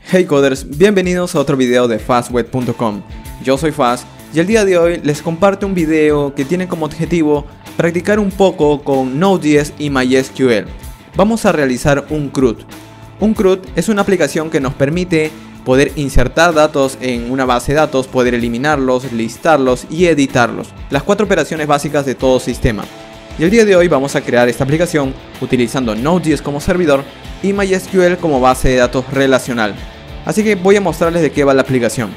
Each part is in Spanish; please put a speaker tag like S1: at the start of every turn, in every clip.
S1: Hey coders, bienvenidos a otro video de fastweb.com. Yo soy Fast y el día de hoy les comparto un video que tiene como objetivo practicar un poco con Node.js y MySQL. Vamos a realizar un CRUD. Un CRUD es una aplicación que nos permite poder insertar datos en una base de datos, poder eliminarlos, listarlos y editarlos. Las 4 operaciones básicas de todo sistema. Y el día de hoy vamos a crear esta aplicación utilizando Node.js como servidor y MySQL como base de datos relacional. Así que voy a mostrarles de qué va la aplicación.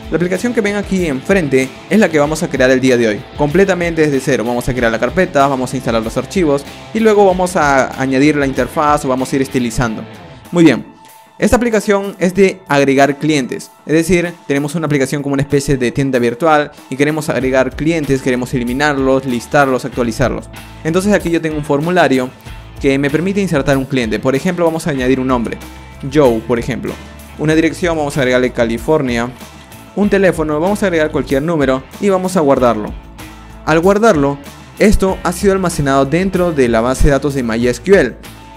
S1: La aplicación que ven aquí enfrente es la que vamos a crear el día de hoy, completamente desde cero. Vamos a crear la carpeta, vamos a instalar los archivos y luego vamos a añadir la interfaz o vamos a ir estilizando. Muy bien, esta aplicación es de agregar clientes, es decir, tenemos una aplicación como una especie de tienda virtual y queremos agregar clientes, queremos eliminarlos, listarlos, actualizarlos. Entonces aquí yo tengo un formulario que me permite insertar un cliente. Por ejemplo, vamos a añadir un nombre, Joe, por ejemplo. Una dirección, vamos a agregarle California. Un teléfono, vamos a agregar cualquier número y vamos a guardarlo. Al guardarlo, esto ha sido almacenado dentro de la base de datos de MySQL.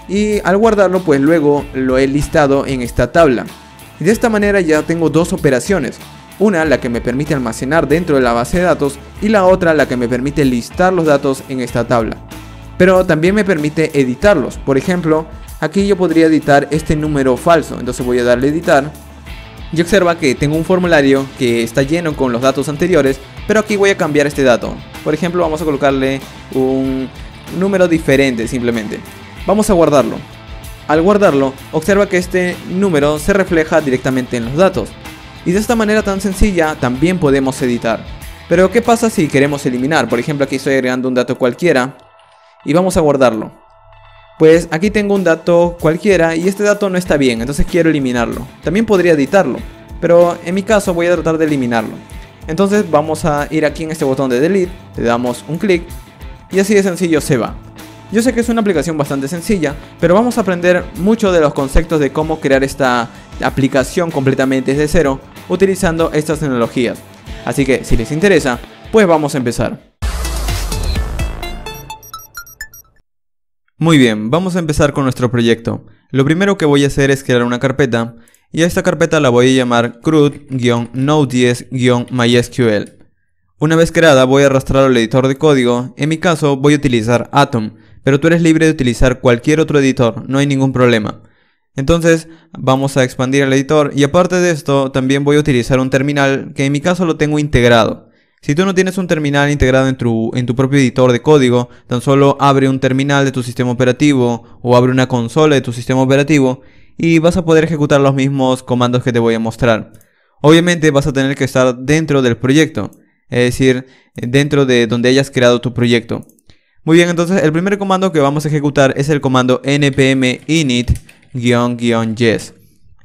S1: Y al guardarlo, pues luego lo he listado en esta tabla. Y de esta manera ya tengo dos operaciones. Una, la que me permite almacenar dentro de la base de datos, y la otra, la que me permite listar los datos en esta tabla. Pero también me permite editarlos. Por ejemplo, aquí yo podría editar este número falso. Entonces voy a darle a editar. Y observa que tengo un formulario que está lleno con los datos anteriores, pero aquí voy a cambiar este dato. Por ejemplo, vamos a colocarle un número diferente simplemente. Vamos a guardarlo. Al guardarlo, observa que este número se refleja directamente en los datos. Y de esta manera tan sencilla también podemos editar. Pero ¿qué pasa si queremos eliminar? Por ejemplo, aquí estoy agregando un dato cualquiera y vamos a guardarlo. Pues aquí tengo un dato cualquiera y este dato no está bien, entonces quiero eliminarlo. También podría editarlo, pero en mi caso voy a tratar de eliminarlo. Entonces vamos a ir aquí en este botón de delete, le damos un clic y así de sencillo se va. Yo sé que es una aplicación bastante sencilla, pero vamos a aprender mucho de los conceptos de cómo crear esta aplicación completamente desde cero utilizando estas tecnologías. Así que si les interesa, pues vamos a empezar. Muy bien, vamos a empezar con nuestro proyecto. Lo primero que voy a hacer es crear una carpeta y a esta carpeta la voy a llamar CRUD-Node.js-MySQL. Una vez creada voy a arrastrarlo al editor de código. En mi caso voy a utilizar Atom, pero tú eres libre de utilizar cualquier otro editor, no hay ningún problema. Entonces vamos a expandir el editor y aparte de esto también voy a utilizar un terminal que en mi caso lo tengo integrado. Si tú no tienes un terminal integrado en tu propio editor de código, tan solo abre un terminal de tu sistema operativo o abre una consola de tu sistema operativo y vas a poder ejecutar los mismos comandos que te voy a mostrar. Obviamente vas a tener que estar dentro del proyecto, es decir, dentro de donde hayas creado tu proyecto. Muy bien, entonces el primer comando que vamos a ejecutar es el comando npm init-yes.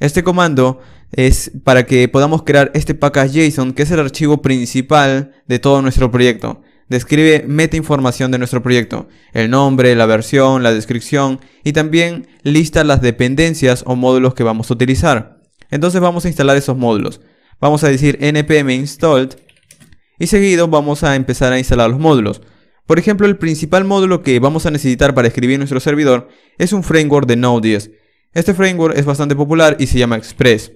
S1: Este comando es para que podamos crear este package JSON, que es el archivo principal de todo nuestro proyecto. Describe metainformación de nuestro proyecto, el nombre, la versión, la descripción y también lista las dependencias o módulos que vamos a utilizar. Entonces vamos a instalar esos módulos. Vamos a decir npm installed y seguido vamos a empezar a instalar los módulos. Por ejemplo, el principal módulo que vamos a necesitar para escribir nuestro servidor es un framework de Node.js. Este framework es bastante popular y se llama Express.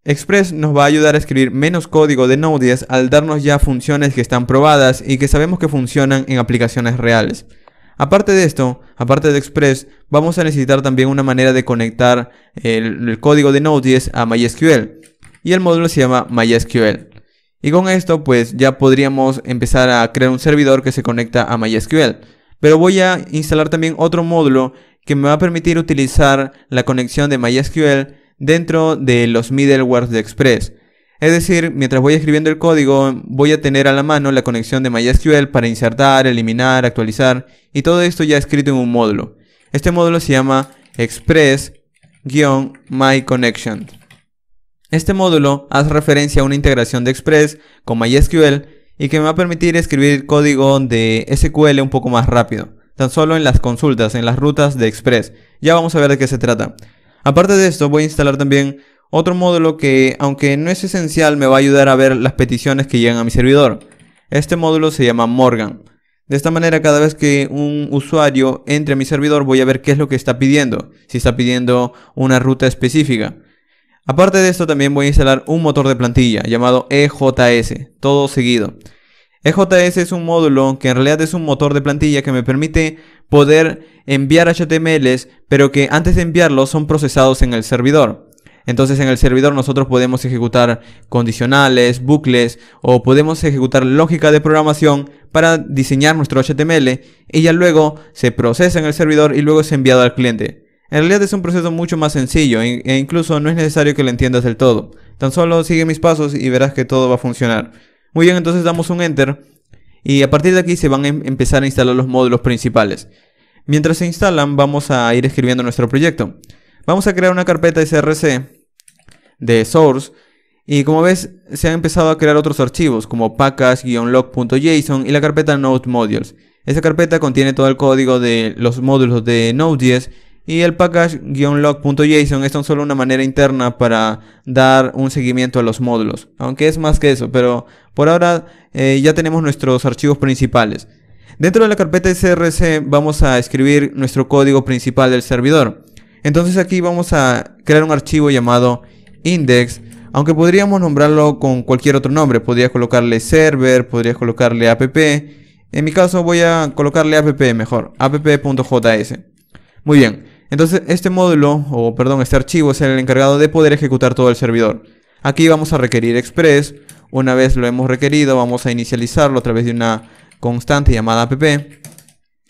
S1: Express nos va a ayudar a escribir menos código de Node.js al darnos ya funciones que están probadas y que sabemos que funcionan en aplicaciones reales. Aparte de esto, aparte de Express, vamos a necesitar también una manera de conectar el código de Node.js a MySQL. Y el módulo se llama MySQL. Y con esto pues ya podríamos empezar a crear un servidor que se conecta a MySQL. Pero voy a instalar también otro módulo que me va a permitir utilizar la conexión de MySQL dentro de los middlewares de Express. Es decir, mientras voy escribiendo el código, voy a tener a la mano la conexión de MySQL para insertar, eliminar, actualizar y todo esto ya escrito en un módulo. Este módulo se llama Express-MyConnection. Este módulo hace referencia a una integración de Express con MySQL y que me va a permitir escribir código de SQL un poco más rápido, tan solo en las consultas, en las rutas de Express. Ya vamos a ver de qué se trata. Aparte de esto voy a instalar también otro módulo que, aunque no es esencial, me va a ayudar a ver las peticiones que llegan a mi servidor. Este módulo se llama Morgan. De esta manera, cada vez que un usuario entre a mi servidor voy a ver qué es lo que está pidiendo. Si está pidiendo una ruta específica. Aparte de esto, también voy a instalar un motor de plantilla llamado EJS, todo seguido. EJS es un módulo que en realidad es un motor de plantilla que me permite poder enviar HTMLs, pero que antes de enviarlos son procesados en el servidor. Entonces en el servidor nosotros podemos ejecutar condicionales, bucles o podemos ejecutar lógica de programación para diseñar nuestro HTML y ya luego se procesa en el servidor y luego es enviado al cliente. En realidad es un proceso mucho más sencillo e incluso no es necesario que lo entiendas del todo. Tan solo sigue mis pasos y verás que todo va a funcionar. Muy bien, entonces damos un Enter y a partir de aquí se van a empezar a instalar los módulos principales. Mientras se instalan vamos a ir escribiendo nuestro proyecto. Vamos a crear una carpeta src de source y como ves se han empezado a crear otros archivos como package-log.json y la carpeta node-modules. Esa carpeta contiene todo el código de los módulos de Node.js y el package-log.json es tan solo una manera interna para dar un seguimiento a los módulos, aunque es más que eso, pero por ahora ya tenemos nuestros archivos principales. Dentro de la carpeta src vamos a escribir nuestro código principal del servidor. Entonces aquí vamos a crear un archivo llamado index, aunque podríamos nombrarlo con cualquier otro nombre. Podría colocarle server, podría colocarle app. En mi caso voy a colocarle app mejor, app.js. Muy bien, entonces este módulo, este archivo es el encargado de poder ejecutar todo el servidor. Aquí vamos a requerir express. Una vez lo hemos requerido vamos a inicializarlo a través de una constante llamada app.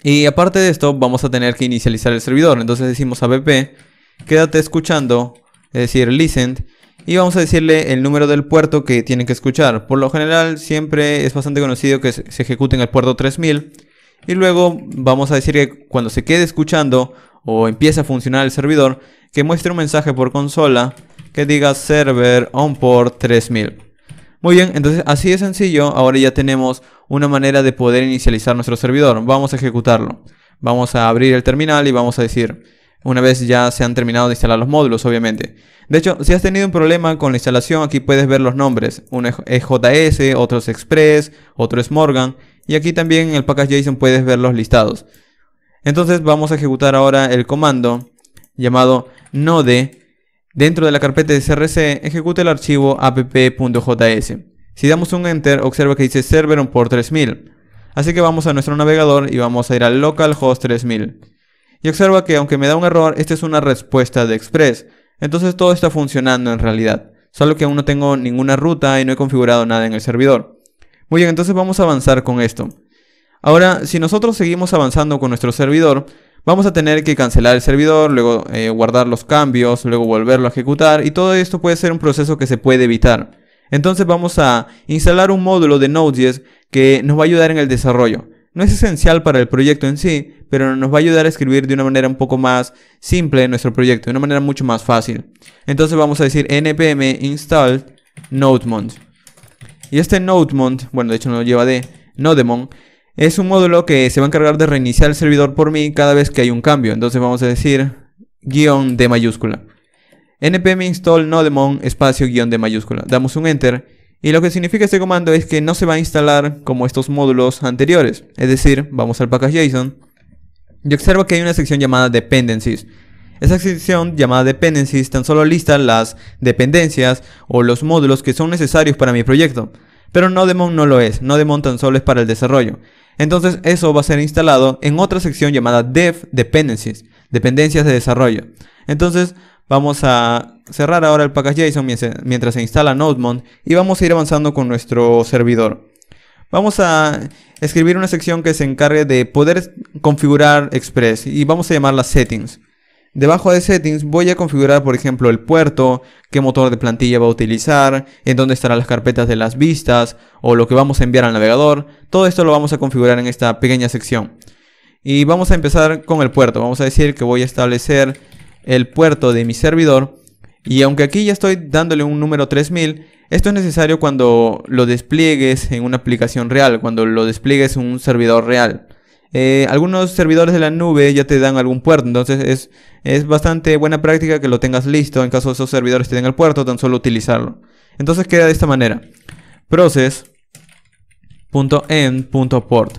S1: Y aparte de esto vamos a tener que inicializar el servidor. Entonces decimos app, quédate escuchando, es decir, listen, y vamos a decirle el número del puerto que tienen que escuchar. Por lo general siempre es bastante conocido que se ejecute en el puerto 3000. Y luego vamos a decir que cuando se quede escuchando o empiece a funcionar el servidor, que muestre un mensaje por consola que diga server on port 3000. Muy bien, entonces así de sencillo. Ahora ya tenemos una manera de poder inicializar nuestro servidor. Vamos a ejecutarlo. Vamos a abrir el terminal y vamos a decir, una vez ya se han terminado de instalar los módulos, obviamente. De hecho, si has tenido un problema con la instalación, aquí puedes ver los nombres. Uno es EJS, otro es Express, otro es Morgan. Y aquí también en el package.json puedes ver los listados. Entonces vamos a ejecutar ahora el comando llamado node. Dentro de la carpeta de src, ejecuta el archivo app.js. Si damos un enter, observa que dice server on port 3000. Así que vamos a nuestro navegador y vamos a ir al localhost 3000. Y observa que aunque me da un error, esta es una respuesta de Express. Entonces todo está funcionando en realidad. Solo que aún no tengo ninguna ruta y no he configurado nada en el servidor. Muy bien, entonces vamos a avanzar con esto. Ahora, si nosotros seguimos avanzando con nuestro servidor, vamos a tener que cancelar el servidor, luego guardar los cambios, luego volverlo a ejecutar. Y todo esto puede ser un proceso que se puede evitar. Entonces vamos a instalar un módulo de Node.js que nos va a ayudar en el desarrollo. No es esencial para el proyecto en sí, pero nos va a ayudar a escribir de una manera un poco más simple nuestro proyecto, de una manera mucho más fácil. Entonces vamos a decir npm install nodemon. Y este nodemon, bueno, de hecho no lleva de nodemon, es un módulo que se va a encargar de reiniciar el servidor por mí cada vez que hay un cambio. Entonces vamos a decir guión D mayúscula. npm install nodemon espacio guión D mayúscula. Damos un enter. Y lo que significa este comando es que no se va a instalar como estos módulos anteriores. Es decir, vamos al package.json y observa que hay una sección llamada dependencies. Esa sección llamada dependencies tan solo lista las dependencias o los módulos que son necesarios para mi proyecto. Pero Nodemon no lo es. Nodemon tan solo es para el desarrollo. Entonces eso va a ser instalado en otra sección llamada dev dependencies, dependencias de desarrollo. Entonces vamos a cerrar ahora el package.json mientras se instala Nodemon y vamos a ir avanzando con nuestro servidor. Vamos a escribir una sección que se encargue de poder configurar Express y vamos a llamarla settings. Debajo de settings voy a configurar, por ejemplo, el puerto, qué motor de plantilla va a utilizar, en dónde estarán las carpetas de las vistas o lo que vamos a enviar al navegador. Todo esto lo vamos a configurar en esta pequeña sección. Y vamos a empezar con el puerto. Vamos a decir que voy a establecer el puerto de mi servidor. Y aunque aquí ya estoy dándole un número 3000, esto es necesario cuando lo despliegues en una aplicación real, cuando lo despliegues en un servidor real. Algunos servidores de la nube ya te dan algún puerto, entonces es bastante buena práctica que lo tengas listo. En caso de esos servidores te den el puerto, tan solo utilizarlo. Entonces queda de esta manera: process.end.port.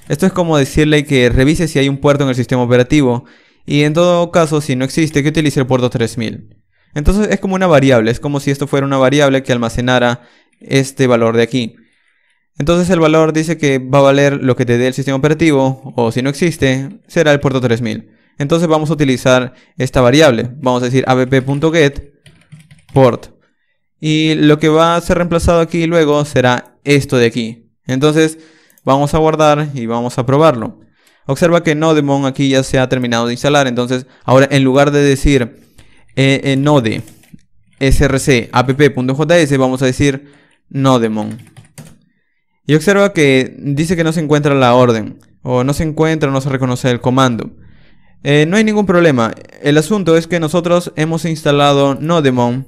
S1: Esto es como decirle que revise si hay un puerto en el sistema operativo y en todo caso, si no existe, que utilice el puerto 3000. Entonces es como una variable, es como si esto fuera una variable que almacenara este valor de aquí. Entonces el valor dice que va a valer lo que te dé el sistema operativo, o si no existe, será el puerto 3000. Entonces vamos a utilizar esta variable. Vamos a decir app.get port. Y lo que va a ser reemplazado aquí luego será esto de aquí. Entonces vamos a guardar y vamos a probarlo. Observa que Nodemon aquí ya se ha terminado de instalar. Entonces ahora en lugar de decir node src app.js vamos a decir Nodemon. Y observa que dice que no se encuentra la orden, o no se encuentra o no se reconoce el comando. No hay ningún problema. El asunto es que nosotros hemos instalado Nodemon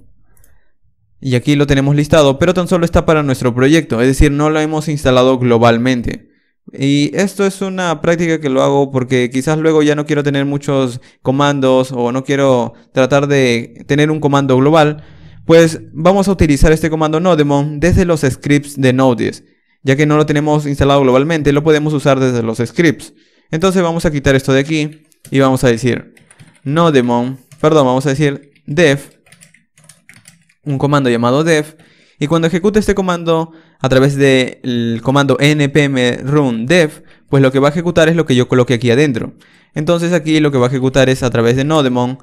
S1: y aquí lo tenemos listado, pero tan solo está para nuestro proyecto, es decir, no lo hemos instalado globalmente. Y esto es una práctica que lo hago porque quizás luego ya no quiero tener muchos comandos o no quiero tratar de tener un comando global. Pues vamos a utilizar este comando Nodemon desde los scripts de Node.js. Ya que no lo tenemos instalado globalmente, lo podemos usar desde los scripts. Entonces vamos a quitar esto de aquí y vamos a decir vamos a decir def, un comando llamado def, y cuando ejecute este comando a través del comando npm run def, pues lo que va a ejecutar es lo que yo coloque aquí adentro. Entonces aquí lo que va a ejecutar es a través de Nodemon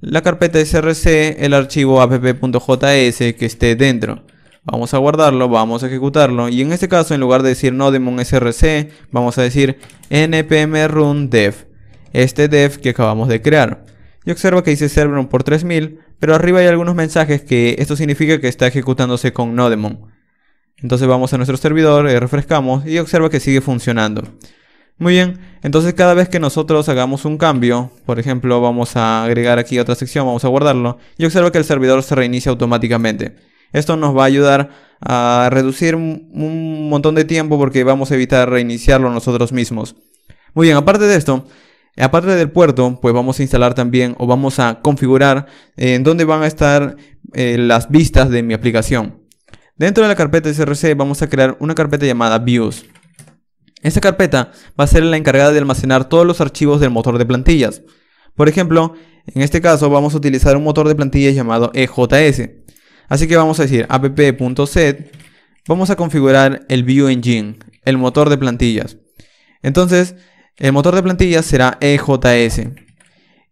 S1: la carpeta src, el archivo app.js que esté dentro. Vamos a guardarlo, vamos a ejecutarlo, y en este caso en lugar de decir Nodemon src, vamos a decir npm run def, este def que acabamos de crear. Y observa que dice server por 3000, pero arriba hay algunos mensajes que esto significa que está ejecutándose con Nodemon. Entonces vamos a nuestro servidor, refrescamos y observa que sigue funcionando. Muy bien, entonces cada vez que nosotros hagamos un cambio, por ejemplo vamos a agregar aquí otra sección, vamos a guardarlo, y observa que el servidor se reinicia automáticamente. Esto nos va a ayudar a reducir un montón de tiempo porque vamos a evitar reiniciarlo nosotros mismos. Muy bien, aparte de esto, aparte del puerto, pues vamos a instalar también o vamos a configurar en dónde van a estar las vistas de mi aplicación. Dentro de la carpeta src vamos a crear una carpeta llamada views. Esta carpeta va a ser la encargada de almacenar todos los archivos del motor de plantillas. Por ejemplo, en este caso vamos a utilizar un motor de plantillas llamado EJS. Así que vamos a decir app.set, vamos a configurar el View Engine, el motor de plantillas. Entonces, el motor de plantillas será EJS.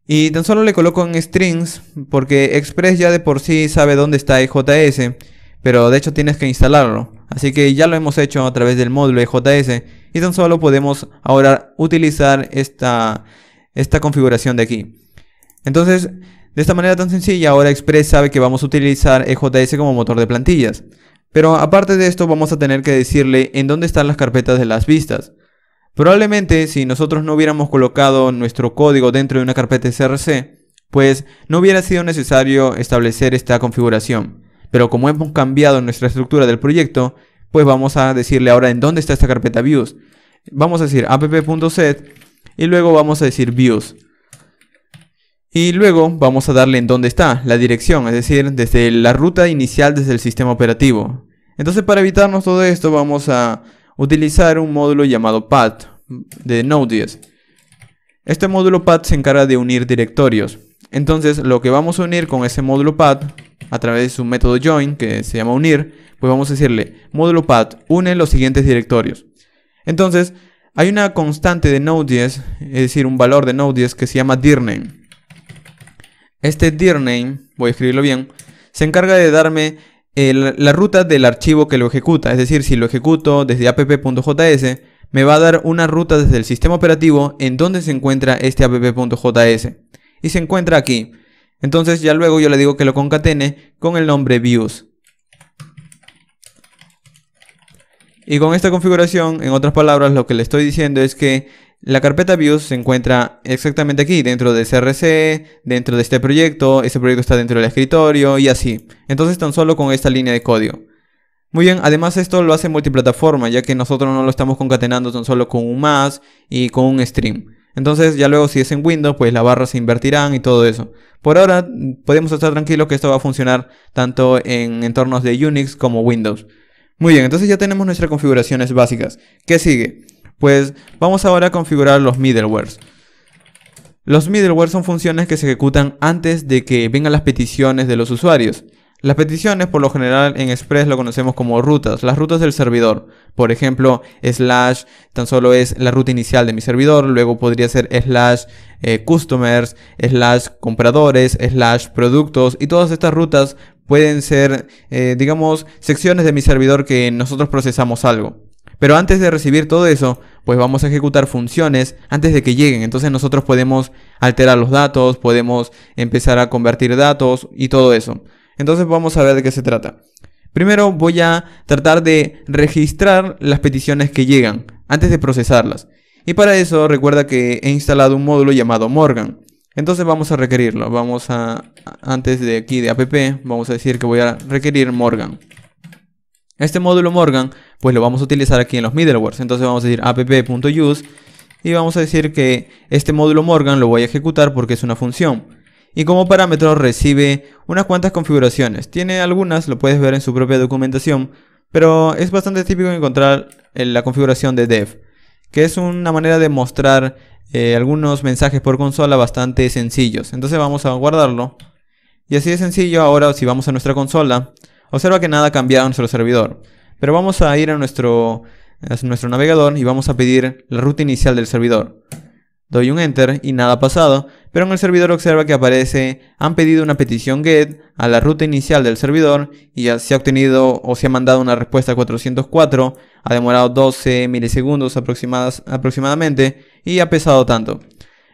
S1: Y tan solo le coloco en strings porque Express ya de por sí sabe dónde está EJS, pero de hecho tienes que instalarlo. Así que ya lo hemos hecho a través del módulo EJS y tan solo podemos ahora utilizar esta configuración de aquí. Entonces, de esta manera tan sencilla, ahora Express sabe que vamos a utilizar EJS como motor de plantillas. Pero aparte de esto, vamos a tener que decirle en dónde están las carpetas de las vistas. Probablemente, si nosotros no hubiéramos colocado nuestro código dentro de una carpeta src, pues no hubiera sido necesario establecer esta configuración. Pero como hemos cambiado nuestra estructura del proyecto, pues vamos a decirle ahora en dónde está esta carpeta views. Vamos a decir app.set y luego vamos a decir views. Y luego vamos a darle en dónde está la dirección, es decir, desde la ruta inicial desde el sistema operativo. Entonces, para evitarnos todo esto, vamos a utilizar un módulo llamado path de Node.js. Este módulo path se encarga de unir directorios. Entonces, lo que vamos a unir con ese módulo path a través de su método join, que se llama unir, pues vamos a decirle módulo path une los siguientes directorios. Entonces, hay una constante de Node.js, es decir, un valor de Node.js que se llama dirname. Este dirname, voy a escribirlo bien, se encarga de darme la ruta del archivo que lo ejecuta. Es decir, si lo ejecuto desde app.js, me va a dar una ruta desde el sistema operativo en donde se encuentra este app.js. Y se encuentra aquí. Entonces ya luego yo le digo que lo concatene con el nombre views. Y con esta configuración, en otras palabras, lo que le estoy diciendo es que la carpeta views se encuentra exactamente aquí, dentro de src, dentro de este proyecto está dentro del escritorio y así. Entonces tan solo con esta línea de código. Muy bien, además esto lo hace multiplataforma, ya que nosotros no lo estamos concatenando tan solo con un más y con un stream. Entonces ya luego si es en Windows, pues las barras se invertirán y todo eso. Por ahora podemos estar tranquilos que esto va a funcionar tanto en entornos de Unix como Windows. Muy bien, entonces ya tenemos nuestras configuraciones básicas. ¿Qué sigue? Pues vamos ahora a configurar los middlewares. Los middleware son funciones que se ejecutan antes de que vengan las peticiones de los usuarios. Las peticiones, por lo general, en Express lo conocemos como rutas, las rutas del servidor. Por ejemplo, slash tan solo es la ruta inicial de mi servidor, luego podría ser slash customers, slash compradores, slash productos, y todas estas rutas pueden ser, digamos, secciones de mi servidor que nosotros procesamos algo. Pero antes de recibir todo eso, pues vamos a ejecutar funciones antes de que lleguen. Entonces nosotros podemos alterar los datos, podemos empezar a convertir datos y todo eso. Entonces vamos a ver de qué se trata. Primero voy a tratar de registrar las peticiones que llegan antes de procesarlas. Y para eso recuerda que he instalado un módulo llamado Morgan. Entonces vamos a requerirlo. Antes de aquí de app, vamos a decir que voy a requerir Morgan. Este módulo Morgan pues lo vamos a utilizar aquí en los middlewares. Entonces vamos a decir app.use y vamos a decir que este módulo Morgan lo voy a ejecutar porque es una función. Y como parámetro recibe unas cuantas configuraciones. Tiene algunas, lo puedes ver en su propia documentación, pero es bastante típico encontrar la configuración de dev, que es una manera de mostrar algunos mensajes por consola bastante sencillos. Entonces vamos a guardarlo. Y así de sencillo. Ahora si vamos a nuestra consola, observa que nada ha cambiado en nuestro servidor. Pero vamos a ir a nuestro navegador y vamos a pedir la ruta inicial del servidor. Doy un enter y nada ha pasado, pero en el servidor observa que aparece han pedido una petición GET a la ruta inicial del servidor y ya se ha obtenido o se ha mandado una respuesta 404, ha demorado 12 milisegundos aproximadamente y ha pesado tanto.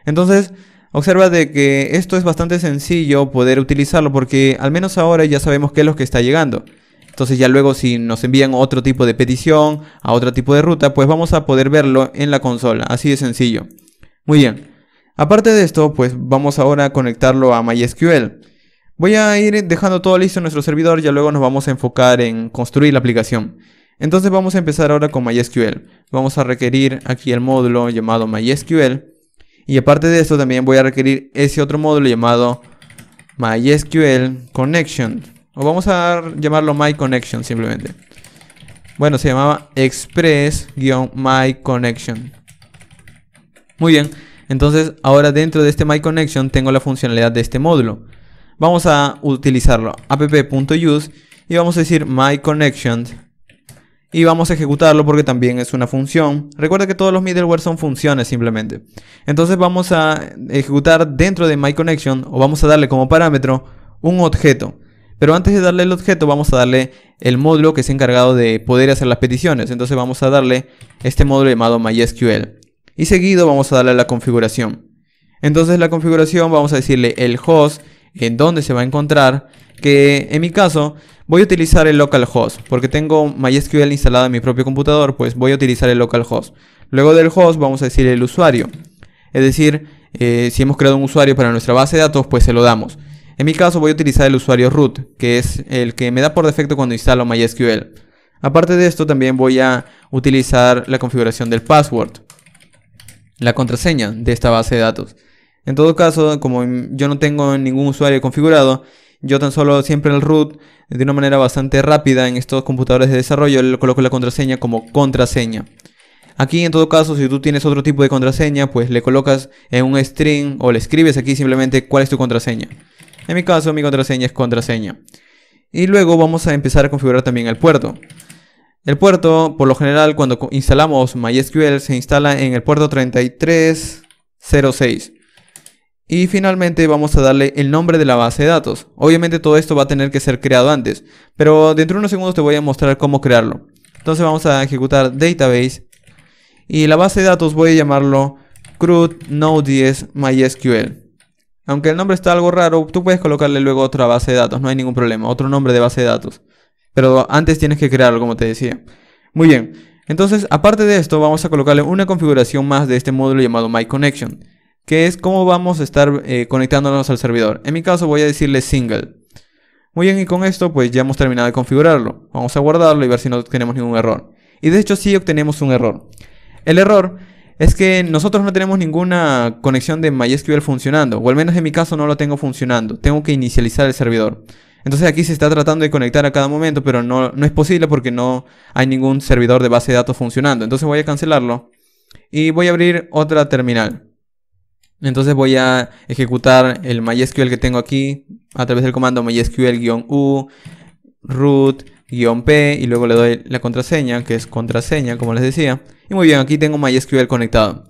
S1: Entonces observa de que esto es bastante sencillo poder utilizarlo porque al menos ahora ya sabemos qué es lo que está llegando. Entonces ya luego si nos envían otro tipo de petición a otro tipo de ruta, pues vamos a poder verlo en la consola, así de sencillo. Muy bien, aparte de esto, pues vamos ahora a conectarlo a MySQL. Voy a ir dejando todo listo en nuestro servidor, ya luego nos vamos a enfocar en construir la aplicación. Entonces vamos a empezar ahora con MySQL. Vamos a requerir aquí el módulo llamado MySQL. Y aparte de esto también voy a requerir ese otro módulo llamado MySQL Connection. O vamos a llamarlo MyConnection simplemente. Bueno, se llamaba Express-MyConnection. Muy bien, entonces ahora dentro de este MyConnection tengo la funcionalidad de este módulo. Vamos a utilizarlo, app.use, y vamos a decir MyConnection. Y vamos a ejecutarlo porque también es una función. Recuerda que todos los middleware son funciones simplemente. Entonces vamos a ejecutar dentro de MyConnection, o vamos a darle como parámetro un objeto. Pero antes de darle el objeto vamos a darle el módulo que es encargado de poder hacer las peticiones. Entonces vamos a darle este módulo llamado MySQL. Y seguido vamos a darle la configuración. Entonces la configuración vamos a decirle el host en donde se va a encontrar. Que en mi caso voy a utilizar el localhost. Porque tengo MySQL instalado en mi propio computador, pues voy a utilizar el localhost. Luego del host vamos a decir el usuario. Es decir, si hemos creado un usuario para nuestra base de datos, pues se lo damos. En mi caso voy a utilizar el usuario root, que es el que me da por defecto cuando instalo MySQL. Aparte de esto también voy a utilizar la configuración del password, la contraseña de esta base de datos. En todo caso, como yo no tengo ningún usuario configurado, yo tan solo siempre el root, de una manera bastante rápida en estos computadores de desarrollo, le coloco la contraseña como contraseña. Aquí en todo caso, si tú tienes otro tipo de contraseña, pues le colocas en un string o le escribes aquí simplemente cuál es tu contraseña. En mi caso, mi contraseña es contraseña. Y luego vamos a empezar a configurar también el puerto. El puerto, por lo general, cuando instalamos MySQL, se instala en el puerto 3306. Y finalmente vamos a darle el nombre de la base de datos. Obviamente todo esto va a tener que ser creado antes, pero dentro de unos segundos te voy a mostrar cómo crearlo. Entonces vamos a ejecutar database. Y la base de datos voy a llamarlo CRUD Node.js MySQL. Aunque el nombre está algo raro, tú puedes colocarle luego otra base de datos, no hay ningún problema, otro nombre de base de datos. Pero antes tienes que crearlo, como te decía. Muy bien, entonces aparte de esto vamos a colocarle una configuración más de este módulo llamado MyConnection, que es cómo vamos a estar conectándonos al servidor. En mi caso voy a decirle single. Muy bien, y con esto pues ya hemos terminado de configurarlo. Vamos a guardarlo y ver si no tenemos ningún error. Y de hecho sí obtenemos un error. El error es que nosotros no tenemos ninguna conexión de MySQL funcionando, o al menos en mi caso no lo tengo funcionando. Tengo que inicializar el servidor. Entonces aquí se está tratando de conectar a cada momento, pero no es posible porque no hay ningún servidor de base de datos funcionando. Entonces voy a cancelarlo y voy a abrir otra terminal. Entonces voy a ejecutar el MySQL que tengo aquí a través del comando MySQL-u root-p y luego le doy la contraseña, que es contraseña, como les decía. Y muy bien, aquí tengo MySQL conectado.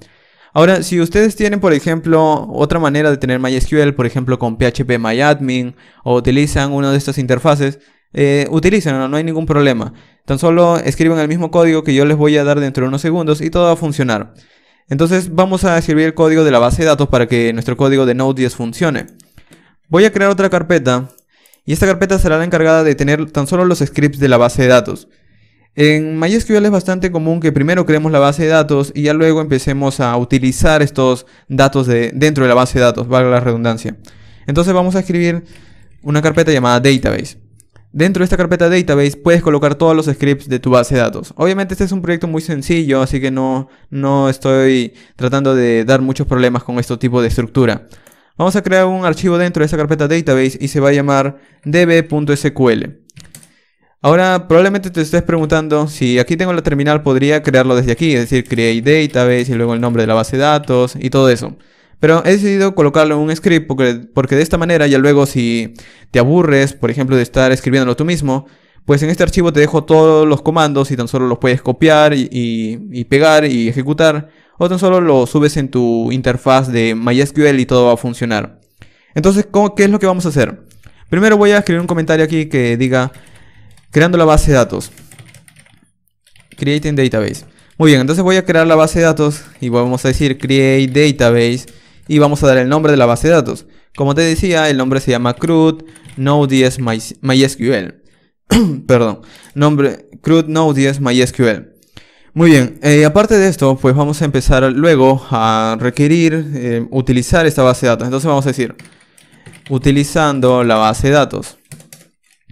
S1: Ahora, si ustedes tienen, por ejemplo, otra manera de tener MySQL, por ejemplo, con phpMyAdmin, o utilizan una de estas interfaces, utilícenlo, no hay ningún problema. Tan solo escriban el mismo código que yo les voy a dar dentro de unos segundos y todo va a funcionar. Entonces vamos a escribir el código de la base de datos para que nuestro código de Node.js funcione. Voy a crear otra carpeta y esta carpeta será la encargada de tener tan solo los scripts de la base de datos. En MySQL es bastante común que primero creemos la base de datos y ya luego empecemos a utilizar estos datos dentro de la base de datos, valga la redundancia. Entonces vamos a escribir una carpeta llamada Database. Dentro de esta carpeta Database puedes colocar todos los scripts de tu base de datos. Obviamente este es un proyecto muy sencillo, así que no estoy tratando de dar muchos problemas con este tipo de estructura. Vamos a crear un archivo dentro de esta carpeta Database y se va a llamar db.sql. Ahora probablemente te estés preguntando si aquí tengo la terminal, podría crearlo desde aquí, es decir, create database y luego el nombre de la base de datos y todo eso. Pero he decidido colocarlo en un script porque de esta manera ya luego si te aburres, por ejemplo, de estar escribiéndolo tú mismo, pues en este archivo te dejo todos los comandos y tan solo los puedes copiar y pegar y ejecutar, o tan solo lo subes en tu interfaz de MySQL y todo va a funcionar. Entonces, ¿qué es lo que vamos a hacer? Primero voy a escribir un comentario aquí que diga creando la base de datos. Creating database. Muy bien, entonces voy a crear la base de datos y vamos a decir create database y vamos a dar el nombre de la base de datos. Como te decía, el nombre se llama CRUD Node.js MySQL. Perdón, nombre CRUD Node.js MySQL. Muy bien, aparte de esto, pues vamos a empezar luego a requerir utilizar esta base de datos. Entonces vamos a decir utilizando la base de datos.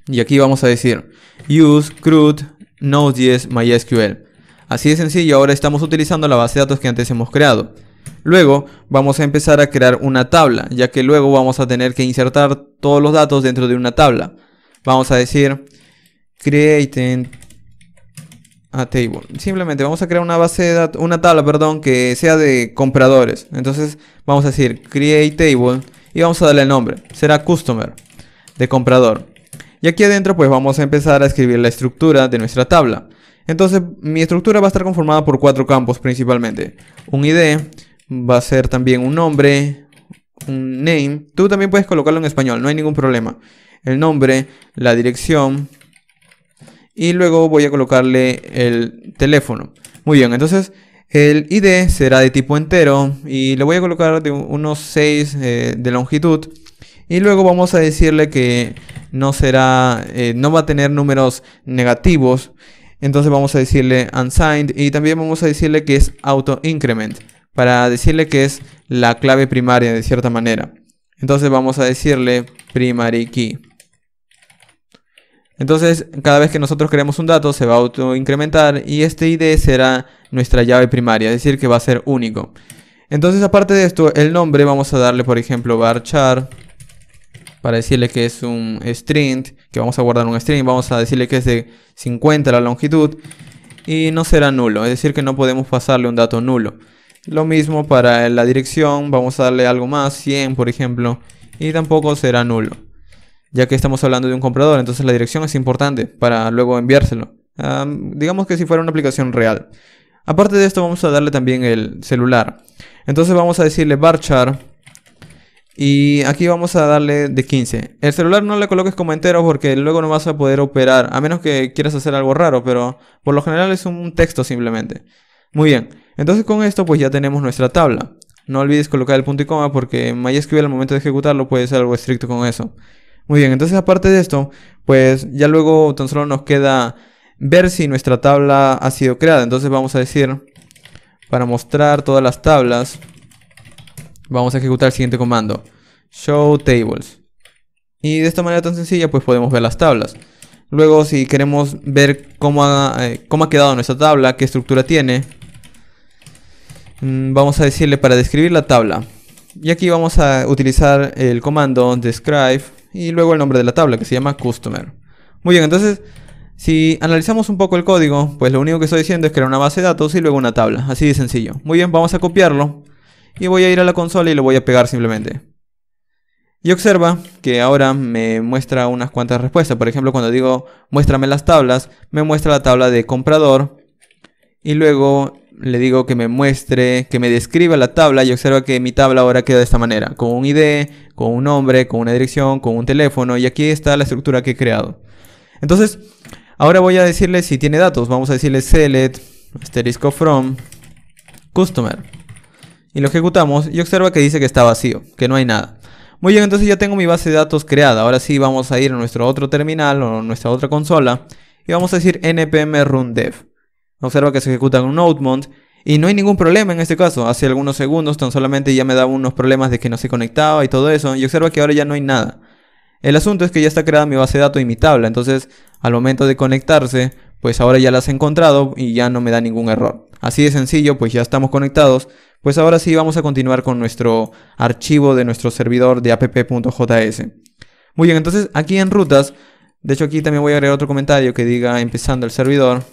S1: Y aquí vamos a decir use CRUD Node.js MySQL. Así de sencillo, ahora estamos utilizando la base de datos que antes hemos creado. Luego vamos a empezar a crear una tabla, ya que luego vamos a tener que insertar todos los datos dentro de una tabla. Vamos a decir creating a table. Simplemente vamos a crear una base de datos, una tabla, perdón, que sea de compradores. Entonces vamos a decir create table y vamos a darle el nombre. Será customer, de comprador. Y aquí adentro pues vamos a empezar a escribir la estructura de nuestra tabla. Entonces mi estructura va a estar conformada por 4 campos principalmente. Un ID, va a ser también un nombre, un name. Tú también puedes colocarlo en español, no hay ningún problema. El nombre, la dirección y luego voy a colocarle el teléfono. Muy bien, entonces el ID será de tipo entero y le voy a colocar de unos 6 de longitud. Y luego vamos a decirle que no va a tener números negativos. Entonces vamos a decirle unsigned y también vamos a decirle que es auto increment para decirle que es la clave primaria de cierta manera. Entonces vamos a decirle primary key. Entonces cada vez que nosotros creemos un dato se va a auto incrementar y este ID será nuestra llave primaria, es decir que va a ser único. Entonces aparte de esto el nombre vamos a darle por ejemplo varchar. Para decirle que es un string, que vamos a guardar un string, vamos a decirle que es de 50 la longitud y no será nulo, es decir que no podemos pasarle un dato nulo. Lo mismo para la dirección, vamos a darle algo más, 100 por ejemplo, y tampoco será nulo, ya que estamos hablando de un comprador, entonces la dirección es importante para luego enviárselo. Digamos que si fuera una aplicación real. Aparte de esto vamos a darle también el celular. Entonces vamos a decirle varchar. Y aquí vamos a darle de 15. El celular no le coloques como entero porque luego no vas a poder operar, a menos que quieras hacer algo raro, pero por lo general es un texto simplemente. Muy bien, entonces con esto pues ya tenemos nuestra tabla. No olvides colocar el punto y coma porque MySQL al momento de ejecutarlo puede ser algo estricto con eso. Muy bien, entonces aparte de esto, pues ya luego tan solo nos queda ver si nuestra tabla ha sido creada. Entonces vamos a decir, para mostrar todas las tablas, vamos a ejecutar el siguiente comando, show tables. Y de esta manera tan sencilla pues podemos ver las tablas. Luego si queremos ver cómo ha quedado nuestra tabla, qué estructura tiene, vamos a decirle para describir la tabla. Y aquí vamos a utilizar el comando describe y luego el nombre de la tabla que se llama customer. Muy bien, entonces si analizamos un poco el código, pues lo único que estoy diciendo es crear una base de datos y luego una tabla, así de sencillo. Muy bien, vamos a copiarlo. y voy a ir a la consola y lo voy a pegar simplemente. Y observa que ahora me muestra unas cuantas respuestas. Por ejemplo, cuando digo muéstrame las tablas, me muestra la tabla de comprador. Y luego le digo que me muestre, que me describa la tabla, y observa que mi tabla ahora queda de esta manera. Con un ID, con un nombre, con una dirección, con un teléfono. Y aquí está la estructura que he creado. Entonces, ahora voy a decirle si tiene datos. Vamos a decirle select asterisco from customer. Y lo ejecutamos y observa que dice que está vacío, que no hay nada. Muy bien, entonces ya tengo mi base de datos creada. Ahora sí vamos a ir a nuestro otro terminal o nuestra otra consola y vamos a decir npm run dev. Observa que se ejecuta con nodemont y no hay ningún problema en este caso. Hace algunos segundos tan solamente ya me daba unos problemas de que no se conectaba y todo eso, y observa que ahora ya no hay nada. El asunto es que ya está creada mi base de datos y mi tabla, entonces al momento de conectarse, pues ahora ya las he encontrado y ya no me da ningún error. Así de sencillo, pues ya estamos conectados. Pues ahora sí vamos a continuar con nuestro archivo de nuestro servidor de app.js. Muy bien, entonces aquí en rutas, de hecho aquí también voy a agregar otro comentario que diga empezando el servidor.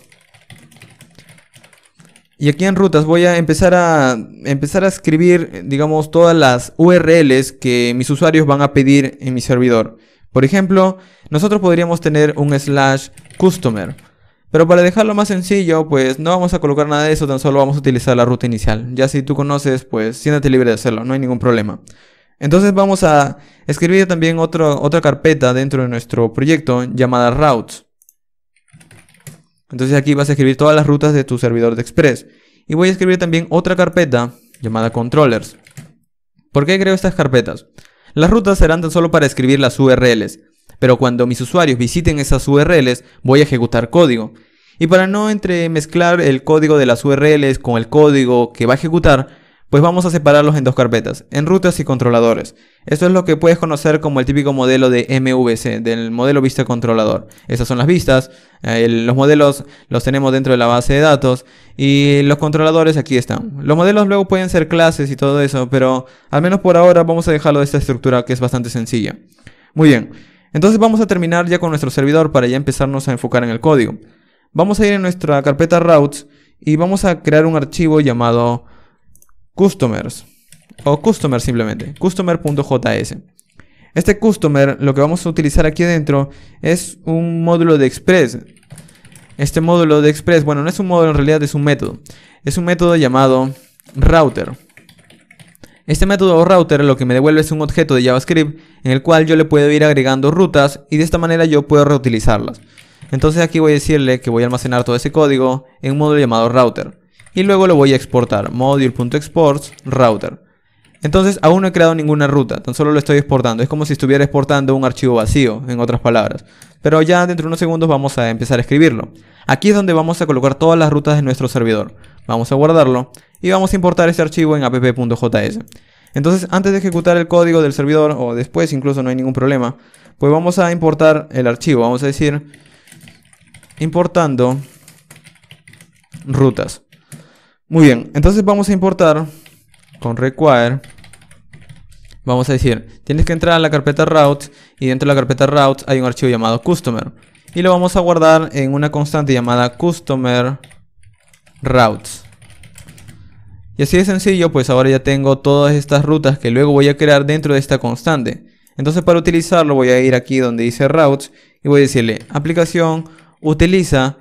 S1: Y aquí en rutas voy a empezar a escribir, digamos, todas las URLs que mis usuarios van a pedir en mi servidor. Por ejemplo, nosotros podríamos tener un /customer. Pero para dejarlo más sencillo, pues no vamos a colocar nada de eso, tan solo vamos a utilizar la ruta inicial. Ya si tú conoces, pues siéntate libre de hacerlo, no hay ningún problema. Entonces vamos a escribir también otra carpeta dentro de nuestro proyecto llamada routes. Entonces aquí vas a escribir todas las rutas de tu servidor de Express. Y voy a escribir también otra carpeta llamada controllers. ¿Por qué creo estas carpetas? Las rutas serán tan solo para escribir las URLs. Pero cuando mis usuarios visiten esas URLs, voy a ejecutar código. Y para no entremezclar el código de las URLs con el código que va a ejecutar, pues vamos a separarlos en dos carpetas, en rutas y controladores. Esto es lo que puedes conocer como el típico modelo de MVC, del modelo vista controlador. Esas son las vistas, los modelos los tenemos dentro de la base de datos y los controladores aquí están. Los modelos luego pueden ser clases y todo eso, pero al menos por ahora vamos a dejarlo de esta estructura que es bastante sencilla. Muy bien. Entonces vamos a terminar ya con nuestro servidor para ya empezarnos a enfocar en el código. Vamos a ir en nuestra carpeta routes y vamos a crear un archivo llamado customers o customer simplemente, customer.js. Este customer, lo que vamos a utilizar aquí adentro es un módulo de Express. Este módulo de Express, bueno, no es un módulo, en realidad es un método. Es un método llamado router. Este método router lo que me devuelve es un objeto de JavaScript en el cual yo le puedo ir agregando rutas y de esta manera yo puedo reutilizarlas. Entonces aquí voy a decirle que voy a almacenar todo ese código en un módulo llamado router y luego lo voy a exportar, module.exports router. Entonces aún no he creado ninguna ruta, tan solo lo estoy exportando. Es como si estuviera exportando un archivo vacío, en otras palabras. Pero ya dentro de unos segundos vamos a empezar a escribirlo. Aquí es donde vamos a colocar todas las rutas de nuestro servidor. Vamos a guardarlo y vamos a importar este archivo en app.js. Entonces antes de ejecutar el código del servidor, o después incluso no hay ningún problema, pues vamos a importar el archivo. Vamos a decir importando rutas. Muy bien, entonces vamos a importar con require. Vamos a decir, tienes que entrar a la carpeta routes y dentro de la carpeta routes hay un archivo llamado customer y lo vamos a guardar en una constante llamada customer routes. Y así de sencillo, pues ahora ya tengo todas estas rutas que luego voy a crear dentro de esta constante. Entonces para utilizarlo voy a ir aquí donde dice routes y voy a decirle aplicación utiliza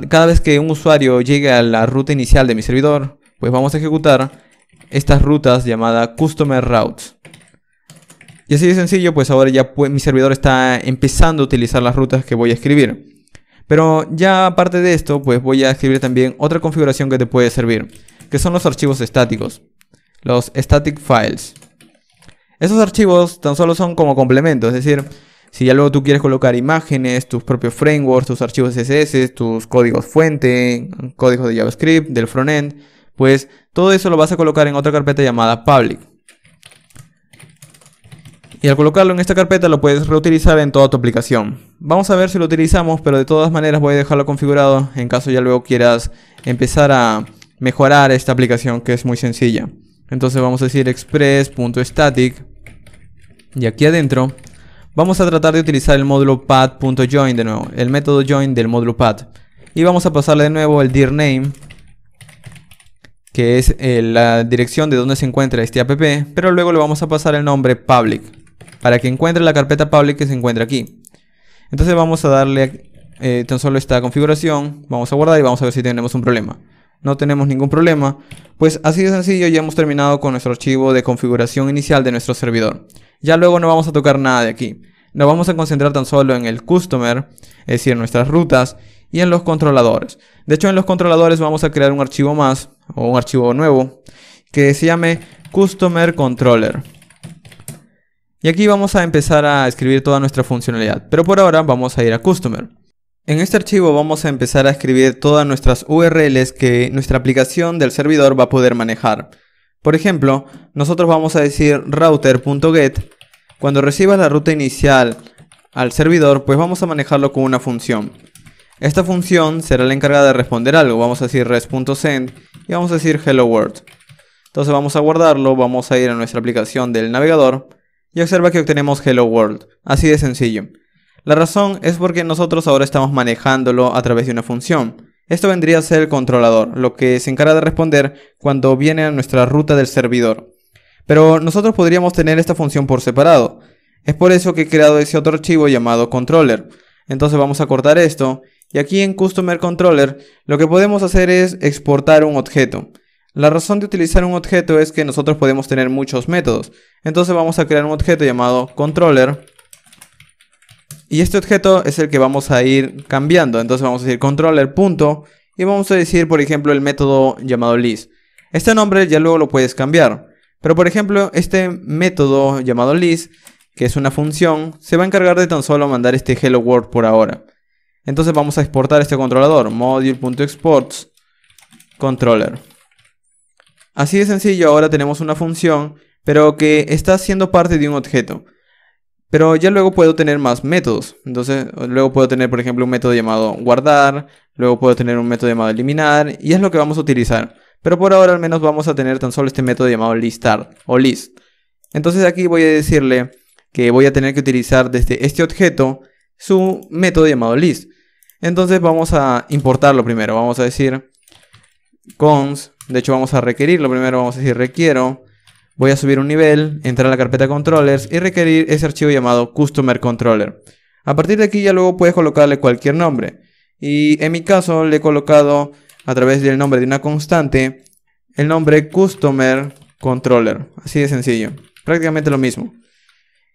S1: cada vez que un usuario llegue a la ruta inicial de mi servidor, pues vamos a ejecutar estas rutas llamadas customer routes. Y así de sencillo, pues ahora ya mi servidor está empezando a utilizar las rutas que voy a escribir. Pero ya aparte de esto, pues voy a escribir también otra configuración que te puede servir, que son los archivos estáticos, los static files. Esos archivos tan solo son como complementos, es decir, si ya luego tú quieres colocar imágenes, tus propios frameworks, tus archivos CSS, tus códigos fuente, códigos de JavaScript, del frontend, pues todo eso lo vas a colocar en otra carpeta llamada public. Y al colocarlo en esta carpeta lo puedes reutilizar en toda tu aplicación. Vamos a ver si lo utilizamos, pero de todas maneras voy a dejarlo configurado en caso ya luego quieras empezar a mejorar esta aplicación que es muy sencilla. Entonces vamos a decir express.static y aquí adentro vamos a tratar de utilizar el módulo path.join de nuevo, el método join del módulo path. Y vamos a pasarle de nuevo el dir name, que es la dirección de donde se encuentra este app, pero luego le vamos a pasar el nombre public, para que encuentre la carpeta public que se encuentra aquí. Entonces vamos a darle tan solo esta configuración, vamos a guardar y vamos a ver si tenemos un problema. No tenemos ningún problema, pues así de sencillo ya hemos terminado con nuestro archivo de configuración inicial de nuestro servidor. Ya luego no vamos a tocar nada de aquí, nos vamos a concentrar tan solo en el customer, es decir, en nuestras rutas, y en los controladores. De hecho, en los controladores vamos a crear un archivo más, o un archivo nuevo, que se llame Customer Controller. Y aquí vamos a empezar a escribir toda nuestra funcionalidad, pero por ahora vamos a ir a Customer. En este archivo vamos a empezar a escribir todas nuestras URLs que nuestra aplicación del servidor va a poder manejar. Por ejemplo, nosotros vamos a decir router.get. Cuando reciba la ruta inicial al servidor, pues vamos a manejarlo con una función. Esta función será la encargada de responder algo. Vamos a decir res.send y vamos a decir hello world. Entonces vamos a guardarlo, vamos a ir a nuestra aplicación del navegador y observa que obtenemos hello world. Así de sencillo. La razón es porque nosotros ahora estamos manejándolo a través de una función. Esto vendría a ser el controlador, lo que se encarga de responder cuando viene a nuestra ruta del servidor. Pero nosotros podríamos tener esta función por separado. Es por eso que he creado ese otro archivo llamado controller. Entonces vamos a cortar esto y aquí en Customer Controller lo que podemos hacer es exportar un objeto. La razón de utilizar un objeto es que nosotros podemos tener muchos métodos. Entonces vamos a crear un objeto llamado controller. Y este objeto es el que vamos a ir cambiando. Entonces vamos a decir controller. Y vamos a decir, por ejemplo, el método llamado list. Este nombre ya luego lo puedes cambiar. Pero por ejemplo, este método llamado list, que es una función, se va a encargar de tan solo mandar este hello world por ahora. Entonces vamos a exportar este controlador. Module.exports controller. Así de sencillo, ahora tenemos una función, pero que está siendo parte de un objeto. Pero ya luego puedo tener más métodos. Entonces luego puedo tener, por ejemplo, un método llamado guardar. Luego puedo tener un método llamado eliminar. Y es lo que vamos a utilizar. Pero por ahora al menos vamos a tener tan solo este método llamado listar o list. Entonces aquí voy a decirle que voy a tener que utilizar desde este objeto su método llamado list. Entonces vamos a importarlo primero. Vamos a decir cons. De hecho vamos a requerirlo primero. Vamos a decir requiero. Voy a subir un nivel, entrar a la carpeta controllers y requerir ese archivo llamado Customer Controller. A partir de aquí ya luego puedes colocarle cualquier nombre. Y en mi caso le he colocado a través del nombre de una constante el nombre Customer Controller. Así de sencillo. Prácticamente lo mismo.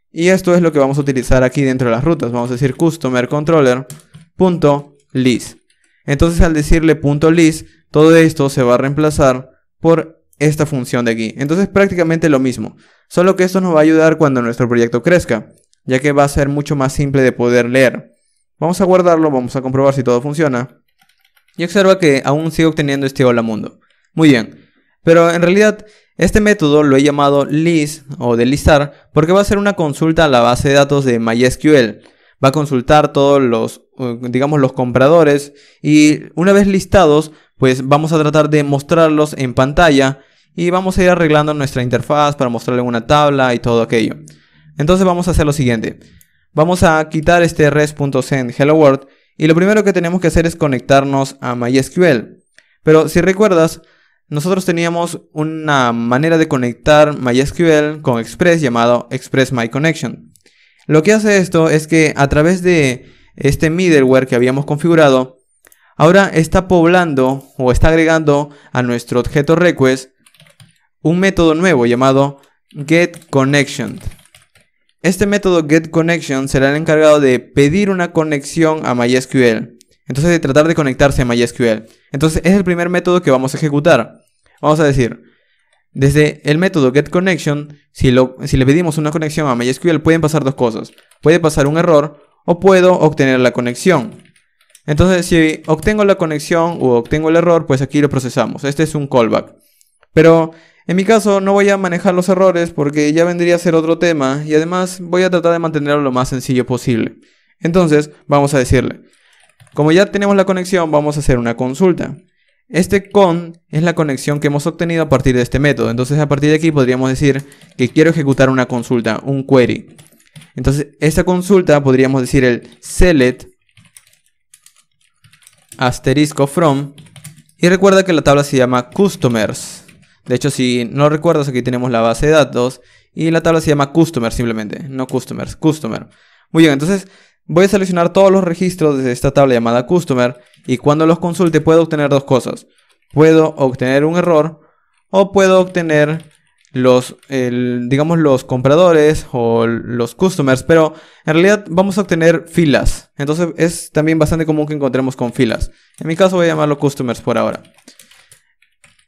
S1: Y esto es lo que vamos a utilizar aquí dentro de las rutas. Vamos a decir Customer Controller.list. Entonces al decirle .list, todo esto se va a reemplazar por esta función de aquí. Entonces prácticamente lo mismo, solo que esto nos va a ayudar cuando nuestro proyecto crezca, ya que va a ser mucho más simple de poder leer. Vamos a guardarlo, vamos a comprobar si todo funciona. Y observa que aún sigo obteniendo este hola mundo. Muy bien, pero en realidad este método lo he llamado list o de listar porque va a hacer una consulta a la base de datos de MySQL. Va a consultar todos los, digamos, los compradores y una vez listados, pues vamos a tratar de mostrarlos en pantalla y vamos a ir arreglando nuestra interfaz para mostrarle una tabla y todo aquello. Entonces vamos a hacer lo siguiente. Vamos a quitar este res.send hello world y lo primero que tenemos que hacer es conectarnos a MySQL. Pero si recuerdas, nosotros teníamos una manera de conectar MySQL con Express llamado Express My Connection. Lo que hace esto es que a través de este middleware que habíamos configurado, ahora está poblando o está agregando a nuestro objeto request un método nuevo llamado getConnection. Este método getConnection será el encargado de pedir una conexión a MySQL. Entonces de tratar de conectarse a MySQL. Entonces es el primer método que vamos a ejecutar. Vamos a decir, desde el método getConnection, si le pedimos una conexión a MySQL pueden pasar dos cosas. Puede pasar un error o puedo obtener la conexión. Entonces si obtengo la conexión o obtengo el error, pues aquí lo procesamos. Este es un callback. Pero en mi caso no voy a manejar los errores porque ya vendría a ser otro tema y además voy a tratar de mantenerlo lo más sencillo posible. Entonces vamos a decirle, como ya tenemos la conexión, vamos a hacer una consulta. Este con es la conexión que hemos obtenido a partir de este método. Entonces a partir de aquí podríamos decir que quiero ejecutar una consulta, un query. Entonces esta consulta podríamos decir el select *from Y recuerda que la tabla se llama Customers. De hecho, si no recuerdas, aquí tenemos la base de datos y la tabla se llama Customers simplemente, no Customers, Customer. Muy bien, entonces voy a seleccionar todos los registros de esta tabla llamada Customer y cuando los consulte puedo obtener dos cosas. Puedo obtener un error o puedo obtener digamos los compradores o los customers, pero en realidad vamos a obtener filas. Entonces es también bastante común que encontremos con filas. En mi caso voy a llamarlo customers por ahora.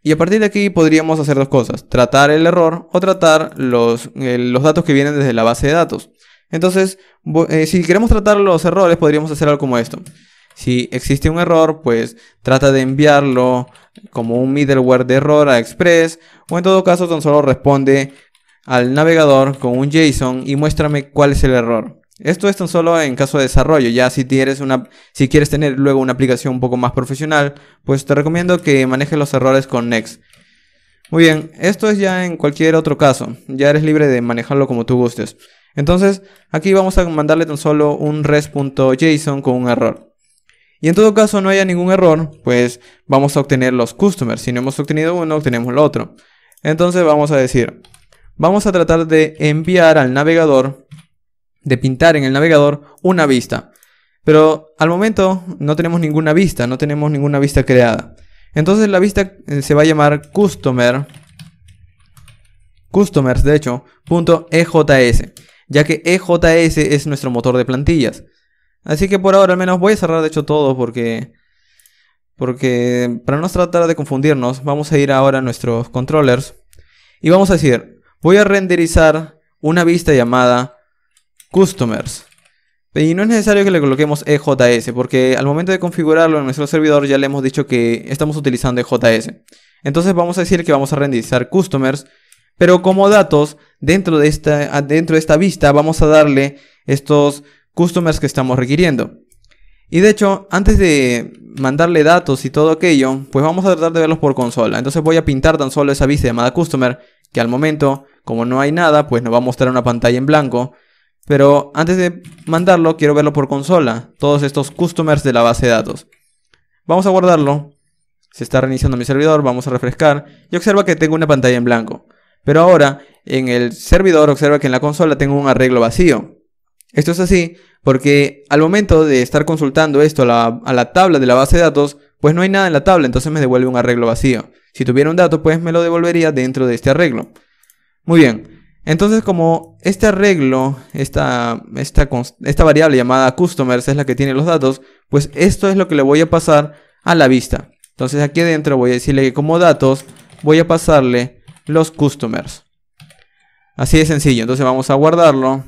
S1: Y a partir de aquí podríamos hacer dos cosas: tratar el error o tratar los datos que vienen desde la base de datos. Entonces, si queremos tratar los errores, podríamos hacer algo como esto. Si existe un error, pues trata de enviarlo como un middleware de error a Express, o en todo caso tan solo responde al navegador con un JSON y muéstrame cuál es el error. Esto es tan solo en caso de desarrollo. Ya si quieres tener luego una aplicación un poco más profesional, pues te recomiendo que manejes los errores con Next. Muy bien, esto es ya en cualquier otro caso. Ya eres libre de manejarlo como tú gustes. Entonces, aquí vamos a mandarle tan solo un res.json con un error. Y en todo caso no haya ningún error, pues vamos a obtener los customers. Si no hemos obtenido uno, obtenemos el otro. Entonces vamos a decir, vamos a tratar de enviar al navegador, de pintar en el navegador una vista. Pero al momento no tenemos ninguna vista creada. Entonces la vista se va a llamar customers de hecho, .ejs, ya que EJS es nuestro motor de plantillas. Así que por ahora al menos voy a cerrar de hecho todo porque para no tratar de confundirnos, vamos a ir ahora a nuestros controllers y vamos a decir, voy a renderizar una vista llamada customers. Y no es necesario que le coloquemos EJS porque al momento de configurarlo en nuestro servidor ya le hemos dicho que estamos utilizando EJS. Entonces vamos a decir que vamos a renderizar customers, pero como datos dentro de esta vista vamos a darle estos customers que estamos requiriendo. Y de hecho, antes de mandarle datos y todo aquello, pues vamos a tratar de verlos por consola. Entonces voy a pintar tan solo esa vista llamada customer, que al momento, como no hay nada, pues nos va a mostrar una pantalla en blanco. Pero antes de mandarlo, quiero verlo por consola, todos estos customers de la base de datos. Vamos a guardarlo. Se está reiniciando mi servidor, vamos a refrescar y observa que tengo una pantalla en blanco. Pero ahora, en el servidor, observa que en la consola tengo un arreglo vacío. Esto es así porque al momento de estar consultando esto a la tabla de la base de datos, pues no hay nada en la tabla, entonces me devuelve un arreglo vacío. Si tuviera un dato, pues me lo devolvería dentro de este arreglo. Muy bien, entonces como este arreglo, esta variable llamada customers es la que tiene los datos, pues esto es lo que le voy a pasar a la vista. Entonces aquí adentro voy a decirle que como datos voy a pasarle los customers. Así de sencillo, entonces vamos a guardarlo.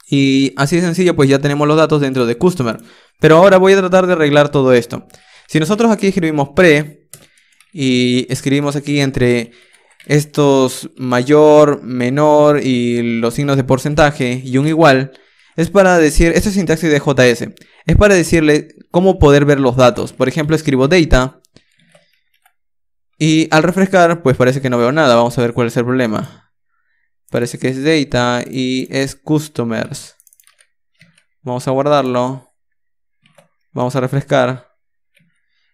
S1: Y así de sencillo, pues ya tenemos los datos dentro de customer. Pero ahora voy a tratar de arreglar todo esto. Si nosotros aquí escribimos pre y escribimos aquí entre estos mayor, menor y los signos de porcentaje y un igual, es para decir, esto es sintaxis de JS, es para decirle cómo poder ver los datos. Por ejemplo, escribo data y al refrescar, pues parece que no veo nada. Vamos a ver cuál es el problema. Parece que es data y es customers. Vamos a guardarlo. Vamos a refrescar.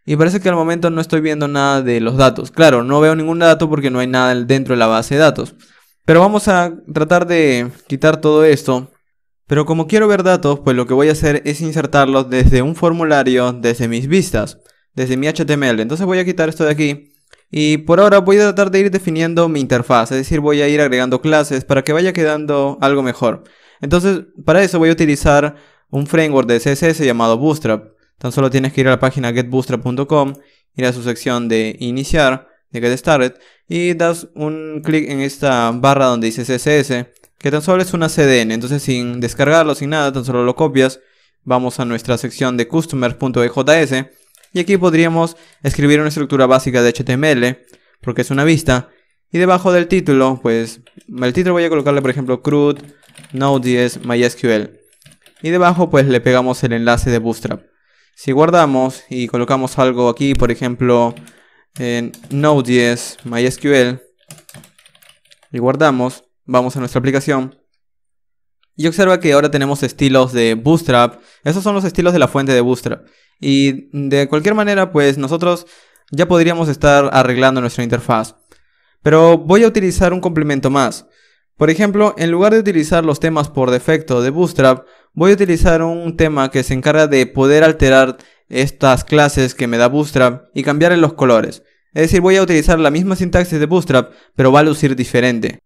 S1: Y parece que al momento no estoy viendo nada de los datos. Claro, no veo ningún dato porque no hay nada dentro de la base de datos. Pero vamos a tratar de quitar todo esto. Pero como quiero ver datos, pues lo que voy a hacer es insertarlos desde un formulario, desde mis vistas, desde mi HTML. Entonces voy a quitar esto de aquí. Y por ahora voy a tratar de ir definiendo mi interfaz, es decir, voy a ir agregando clases para que vaya quedando algo mejor. Entonces, para eso voy a utilizar un framework de CSS llamado Bootstrap. Tan solo tienes que ir a la página getbootstrap.com, ir a su sección de iniciar, de Get Started, y das un clic en esta barra donde dice CSS, que tan solo es una CDN. Entonces, sin descargarlo, sin nada, tan solo lo copias. Vamos a nuestra sección de customers.ejs. Y aquí podríamos escribir una estructura básica de HTML, porque es una vista. Y debajo del título, pues, el título voy a colocarle, por ejemplo, CRUD, Node.js, MySQL. Y debajo, pues, le pegamos el enlace de Bootstrap. Si guardamos y colocamos algo aquí, por ejemplo, en Node.js, MySQL, y guardamos, vamos a nuestra aplicación. Y observa que ahora tenemos estilos de Bootstrap. Esos son los estilos de la fuente de Bootstrap. Y de cualquier manera, pues nosotros ya podríamos estar arreglando nuestra interfaz. Pero voy a utilizar un complemento más. Por ejemplo, en lugar de utilizar los temas por defecto de Bootstrap, voy a utilizar un tema que se encarga de poder alterar estas clases que me da Bootstrap y cambiarle los colores. Es decir, voy a utilizar la misma sintaxis de Bootstrap, pero va a lucir diferente.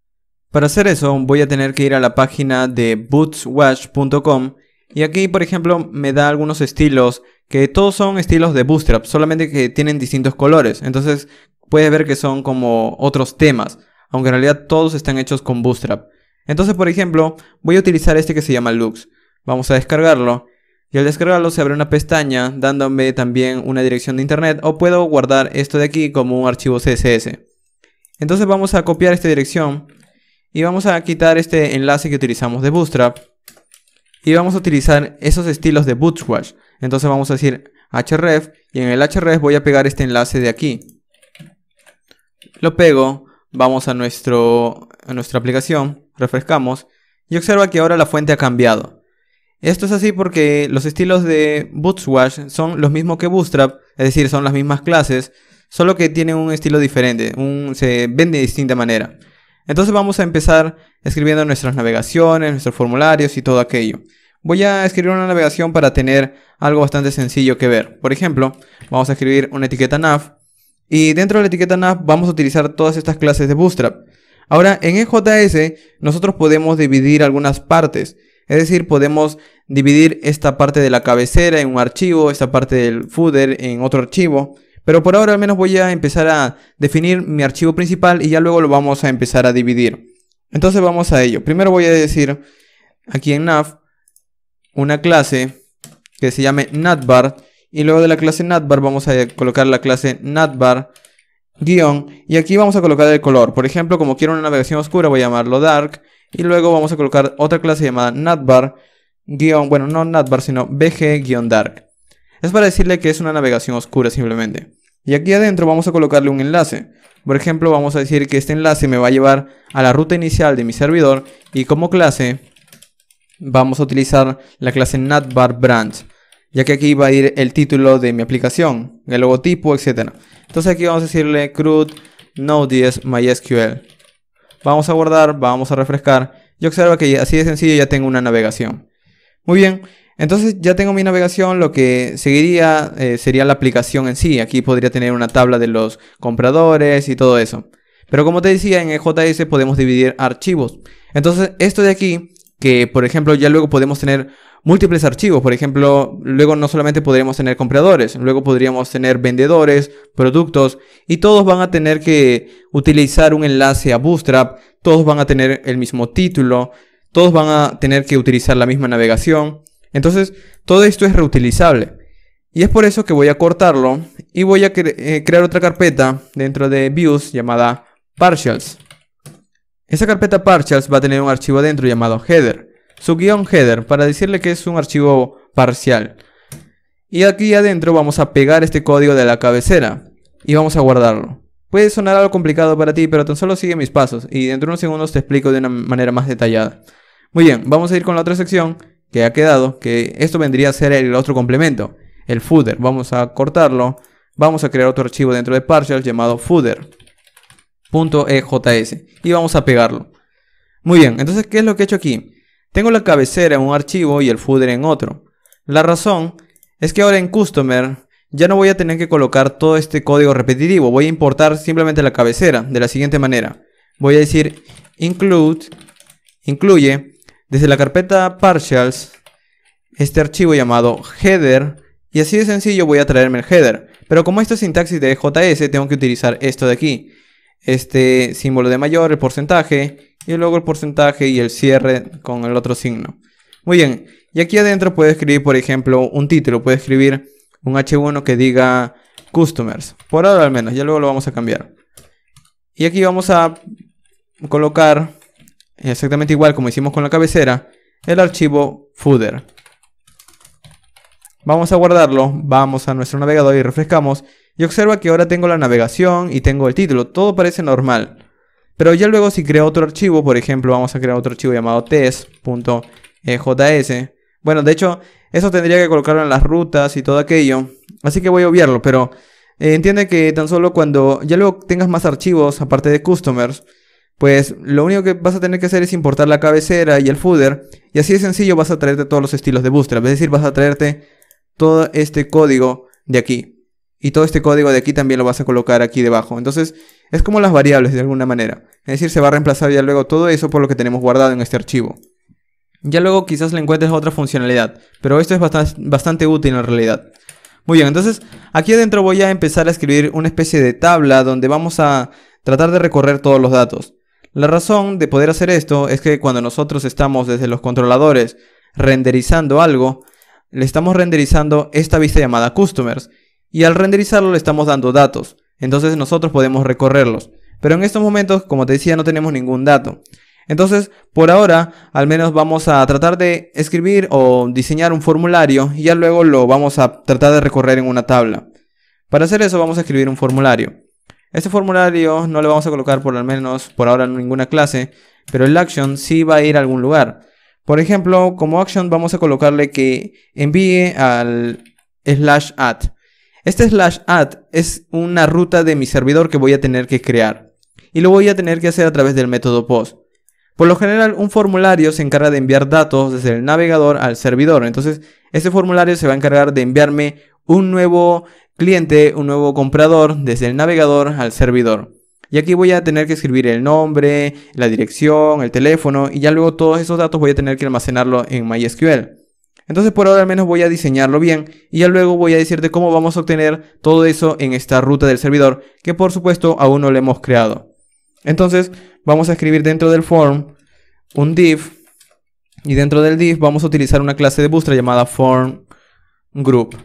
S1: Para hacer eso, voy a tener que ir a la página de bootswash.com y aquí, por ejemplo, me da algunos estilos que todos son estilos de Bootstrap, solamente que tienen distintos colores. Entonces, puedes ver que son como otros temas, aunque en realidad todos están hechos con Bootstrap. Entonces, por ejemplo, voy a utilizar este que se llama Lux. Vamos a descargarlo. Y al descargarlo se abre una pestaña dándome también una dirección de internet, o puedo guardar esto de aquí como un archivo CSS. Entonces vamos a copiar esta dirección y vamos a quitar este enlace que utilizamos de Bootstrap y vamos a utilizar esos estilos de Bootstrap. Entonces vamos a decir href y en el href voy a pegar este enlace de aquí. Lo pego, vamos a nuestra aplicación, refrescamos y observa que ahora la fuente ha cambiado. Esto es así porque los estilos de Bootstrap son los mismos que Bootstrap, es decir, son las mismas clases, solo que tienen un estilo diferente, se ven de distinta manera. Entonces vamos a empezar escribiendo nuestras navegaciones, nuestros formularios y todo aquello. Voy a escribir una navegación para tener algo bastante sencillo que ver. Por ejemplo, vamos a escribir una etiqueta nav y dentro de la etiqueta nav vamos a utilizar todas estas clases de Bootstrap. Ahora, en EJS nosotros podemos dividir algunas partes. Es decir, podemos dividir esta parte de la cabecera en un archivo, esta parte del footer en otro archivo. Pero por ahora al menos voy a empezar a definir mi archivo principal y ya luego lo vamos a empezar a dividir. Entonces vamos a ello. Primero voy a decir aquí en nav una clase que se llame navbar. Y luego de la clase navbar vamos a colocar la clase navbar guión. Y aquí vamos a colocar el color. Por ejemplo, como quiero una navegación oscura voy a llamarlo dark. Y luego vamos a colocar otra clase llamada navbar guión, bueno, no navbar sino bg-dark. Es para decirle que es una navegación oscura simplemente. Y aquí adentro vamos a colocarle un enlace. Por ejemplo, vamos a decir que este enlace me va a llevar a la ruta inicial de mi servidor. Y como clase vamos a utilizar la clase navbar branch, ya que aquí va a ir el título de mi aplicación, el logotipo, etc. Entonces aquí vamos a decirle CRUD Node.js MySQL. Vamos a guardar, vamos a refrescar y observa que así de sencillo ya tengo una navegación. Muy bien, entonces ya tengo mi navegación. Lo que seguiría sería la aplicación en sí. Aquí podría tener una tabla de los compradores y todo eso. Pero como te decía, en EJS podemos dividir archivos. Entonces esto de aquí, que por ejemplo ya luego podemos tener múltiples archivos. Por ejemplo, luego no solamente podríamos tener compradores, luego podríamos tener vendedores, productos, y todos van a tener que utilizar un enlace a Bootstrap, todos van a tener el mismo título, todos van a tener que utilizar la misma navegación. Entonces, todo esto es reutilizable. Y es por eso que voy a cortarlo y voy a crear otra carpeta dentro de Views llamada Partials. Esa carpeta Partials va a tener un archivo adentro llamado Header. Su guión header para decirle que es un archivo parcial. Y aquí adentro vamos a pegar este código de la cabecera y vamos a guardarlo. Puede sonar algo complicado para ti, pero tan solo sigue mis pasos y dentro de unos segundos te explico de una manera más detallada. Muy bien, vamos a ir con la otra sección que ha quedado, que esto vendría a ser el otro complemento, el footer. Vamos a cortarlo, vamos a crear otro archivo dentro de Partials llamado footer.ejs y vamos a pegarlo. Muy bien, entonces ¿qué es lo que he hecho aquí? Tengo la cabecera en un archivo y el footer en otro. La razón es que ahora en Customer ya no voy a tener que colocar todo este código repetitivo. Voy a importar simplemente la cabecera de la siguiente manera. Voy a decir incluye desde la carpeta Partials este archivo llamado header. Y así de sencillo voy a traerme el header. Pero como esto es sintaxis de JS, tengo que utilizar esto de aquí. Este símbolo de mayor, el porcentaje, y luego el porcentaje y el cierre con el otro signo. Muy bien, y aquí adentro puedo escribir, por ejemplo, un título. Puedo escribir un H1 que diga Customers. Por ahora al menos, ya luego lo vamos a cambiar. Y aquí vamos a colocar, exactamente igual como hicimos con la cabecera, el archivo footer. Vamos a guardarlo, vamos a nuestro navegador y refrescamos. Y observa que ahora tengo la navegación y tengo el título. Todo parece normal. Pero ya luego si creo otro archivo, por ejemplo, vamos a crear otro archivo llamado test.js. Bueno, de hecho, eso tendría que colocarlo en las rutas y todo aquello. Así que voy a obviarlo, pero Entiende que tan solo cuando ya luego tengas más archivos, aparte de customers, pues lo único que vas a tener que hacer es importar la cabecera y el footer. Y así de sencillo vas a traerte todos los estilos de Bootstrap. Es decir, vas a traerte todo este código de aquí. Y todo este código de aquí también lo vas a colocar aquí debajo. Entonces es como las variables de alguna manera. Es decir, se va a reemplazar ya luego todo eso por lo que tenemos guardado en este archivo. Ya luego quizás le encuentres otra funcionalidad. Pero esto es bastante útil en realidad. Muy bien, entonces aquí adentro voy a empezar a escribir una especie de tabla donde vamos a tratar de recorrer todos los datos. La razón de poder hacer esto es que cuando nosotros estamos desde los controladores renderizando algo, le estamos renderizando esta vista llamada Customers. Y al renderizarlo le estamos dando datos. Entonces nosotros podemos recorrerlos. Pero en estos momentos, como te decía, no tenemos ningún dato. Entonces, por ahora, al menos vamos a tratar de escribir o diseñar un formulario y ya luego lo vamos a tratar de recorrer en una tabla. Para hacer eso vamos a escribir un formulario. Este formulario no le vamos a colocar por al menos por ahora en ninguna clase, pero el action sí va a ir a algún lugar. Por ejemplo, como action vamos a colocarle que envíe al /add. Este /add es una ruta de mi servidor que voy a tener que crear. Y lo voy a tener que hacer a través del método post. Por lo general, un formulario se encarga de enviar datos desde el navegador al servidor. Entonces, este formulario se va a encargar de enviarme un nuevo cliente, un nuevo comprador desde el navegador al servidor. Y aquí voy a tener que escribir el nombre, la dirección, el teléfono y ya luego todos esos datos voy a tener que almacenarlo en MySQL. Entonces, por ahora al menos voy a diseñarlo bien y ya luego voy a decirte cómo vamos a obtener todo eso en esta ruta del servidor, que por supuesto aún no lo hemos creado. Entonces, vamos a escribir dentro del form un div y dentro del div vamos a utilizar una clase de Bootstrap llamada formGroup.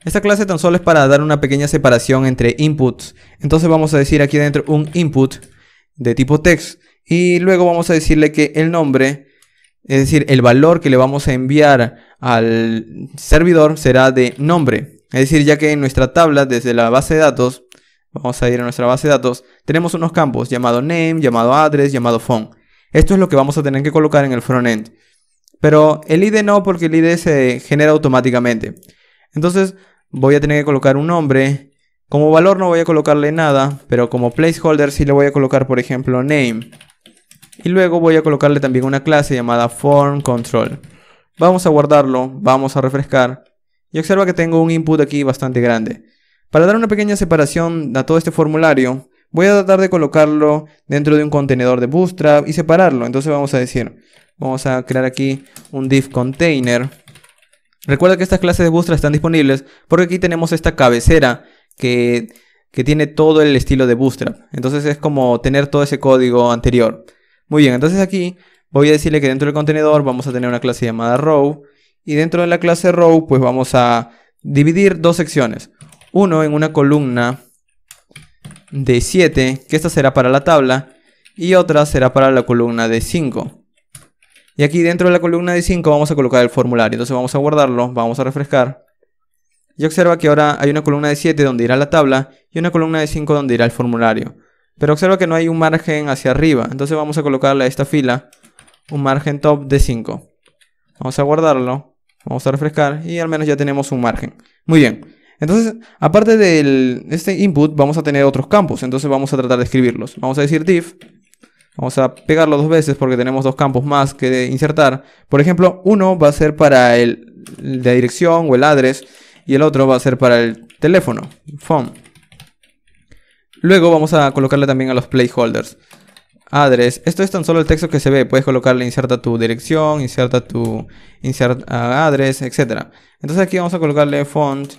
S1: Esta clase tan solo es para dar una pequeña separación entre inputs. Entonces vamos a decir aquí dentro un input de tipo text y luego vamos a decirle que el nombre, es decir, el valor que le vamos a enviar al servidor será de nombre. Es decir, ya que en nuestra tabla desde la base de datos, vamos a ir a nuestra base de datos, tenemos unos campos llamado name, llamado address, llamado phone. Esto es lo que vamos a tener que colocar en el frontend. Pero el ID no, porque el ID se genera automáticamente. Entonces voy a tener que colocar un nombre. Como valor no voy a colocarle nada, pero como placeholder sí le voy a colocar, por ejemplo, name. Y luego voy a colocarle también una clase llamada formControl. Vamos a guardarlo, vamos a refrescar. Y observa que tengo un input aquí bastante grande. Para dar una pequeña separación a todo este formulario, voy a tratar de colocarlo dentro de un contenedor de Bootstrap y separarlo. Entonces vamos a decir, vamos a crear aquí un div container. Recuerda que estas clases de Bootstrap están disponibles porque aquí tenemos esta cabecera que tiene todo el estilo de Bootstrap. Entonces es como tener todo ese código anterior. Muy bien, entonces aquí voy a decirle que dentro del contenedor vamos a tener una clase llamada row. Y dentro de la clase row pues vamos a dividir dos secciones. Uno en una columna de 7, que esta será para la tabla, y otra será para la columna de 5. Y aquí dentro de la columna de 5 vamos a colocar el formulario. Entonces vamos a guardarlo, vamos a refrescar. Y observa que ahora hay una columna de 7 donde irá la tabla y una columna de 5 donde irá el formulario. Pero observa que no hay un margen hacia arriba. Entonces vamos a colocarle a esta fila un margen top de 5. Vamos a guardarlo, vamos a refrescar y al menos ya tenemos un margen. Muy bien. Entonces, aparte de este input, vamos a tener otros campos. Entonces vamos a tratar de escribirlos. Vamos a decir div. Vamos a pegarlo dos veces porque tenemos dos campos más que insertar. Por ejemplo, uno va a ser para la dirección o el address. Y el otro va a ser para el teléfono, phone. Luego vamos a colocarle también a los placeholders. Address. Esto es tan solo el texto que se ve. Puedes colocarle inserta tu dirección, insert address, etc. Entonces aquí vamos a colocarle font.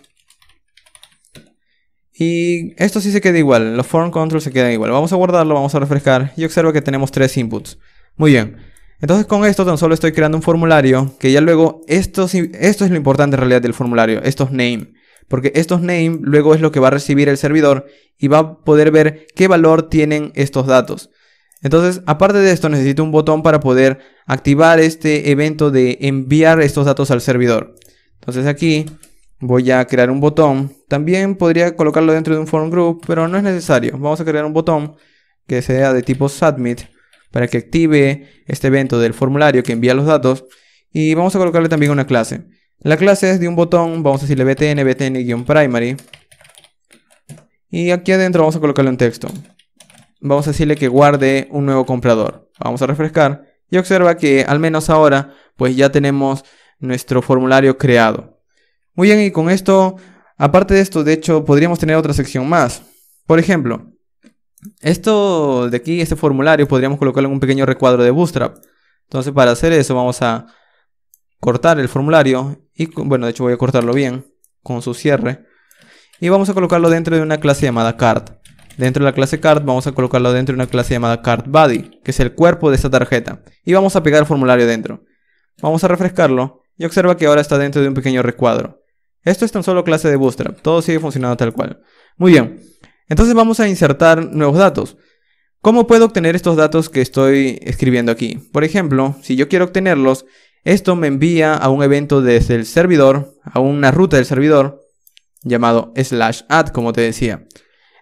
S1: Y esto sí se queda igual, los form control se quedan igual. Vamos a guardarlo, vamos a refrescar y observa que tenemos 3 inputs. Muy bien. Entonces con esto tan solo estoy creando un formulario que ya luego, esto es lo importante en realidad del formulario, estos name. Porque estos name luego es lo que va a recibir el servidor y va a poder ver qué valor tienen estos datos. Entonces, aparte de esto, necesito un botón para poder activar este evento de enviar estos datos al servidor. Entonces aquí voy a crear un botón. También podría colocarlo dentro de un form group, pero no es necesario. Vamos a crear un botón que sea de tipo submit para que active este evento del formulario que envía los datos. Y vamos a colocarle también una clase. La clase es de un botón, vamos a decirle btn, btn-primary. Y aquí adentro vamos a colocarle un texto. Vamos a decirle que guarde un nuevo comprador. Vamos a refrescar y observa que al menos ahora pues ya tenemos nuestro formulario creado. Muy bien, y con esto, aparte de esto, de hecho podríamos tener otra sección más. Por ejemplo, esto de aquí, este formulario, podríamos colocarlo en un pequeño recuadro de Bootstrap. Entonces para hacer eso vamos a cortar el formulario y bueno, de hecho voy a cortarlo bien con su cierre. Y vamos a colocarlo dentro de una clase llamada card. Dentro de la clase card vamos a colocarlo dentro de una clase llamada cardBody, que es el cuerpo de esta tarjeta. Y vamos a pegar el formulario dentro. Vamos a refrescarlo y observa que ahora está dentro de un pequeño recuadro. Esto es tan solo clase de Bootstrap, todo sigue funcionando tal cual. Muy bien, entonces vamos a insertar nuevos datos. ¿Cómo puedo obtener estos datos que estoy escribiendo aquí? Por ejemplo, si yo quiero obtenerlos, esto me envía a un evento desde el servidor, a una ruta del servidor, llamado /add, como te decía.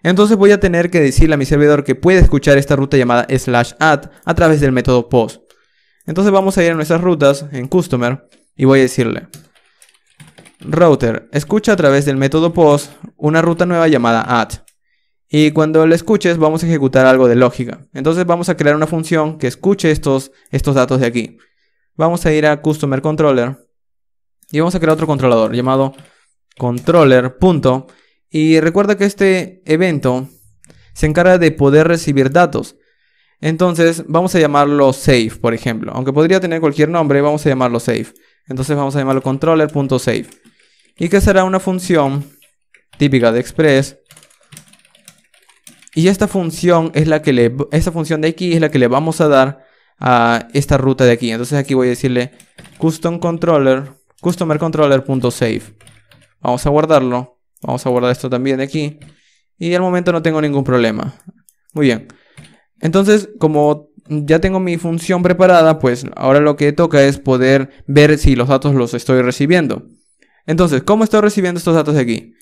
S1: Entonces voy a tener que decirle a mi servidor que puede escuchar esta ruta llamada /add a través del método post. Entonces vamos a ir a nuestras rutas en Customer y voy a decirle: router, escucha a través del método post una ruta nueva llamada add. Y cuando la escuches vamos a ejecutar algo de lógica. Entonces vamos a crear una función que escuche estos datos de aquí. Vamos a ir a Customer Controller y vamos a crear otro controlador llamado controller. Y recuerda que este evento se encarga de poder recibir datos. Entonces vamos a llamarlo save, por ejemplo. Aunque podría tener cualquier nombre, vamos a llamarlo save. Entonces vamos a llamarlo controller.save. Y que será una función típica de Express. Y esta función es la que esta función de aquí es la que le vamos a dar a esta ruta de aquí. Entonces aquí voy a decirle customer controller.save. Vamos a guardarlo. Vamos a guardar esto también de aquí. Y al momento no tengo ningún problema. Muy bien. Entonces, como ya tengo mi función preparada, pues ahora lo que toca es poder ver si los datos los estoy recibiendo. Entonces, ¿cómo estoy recibiendo estos datos de aquí?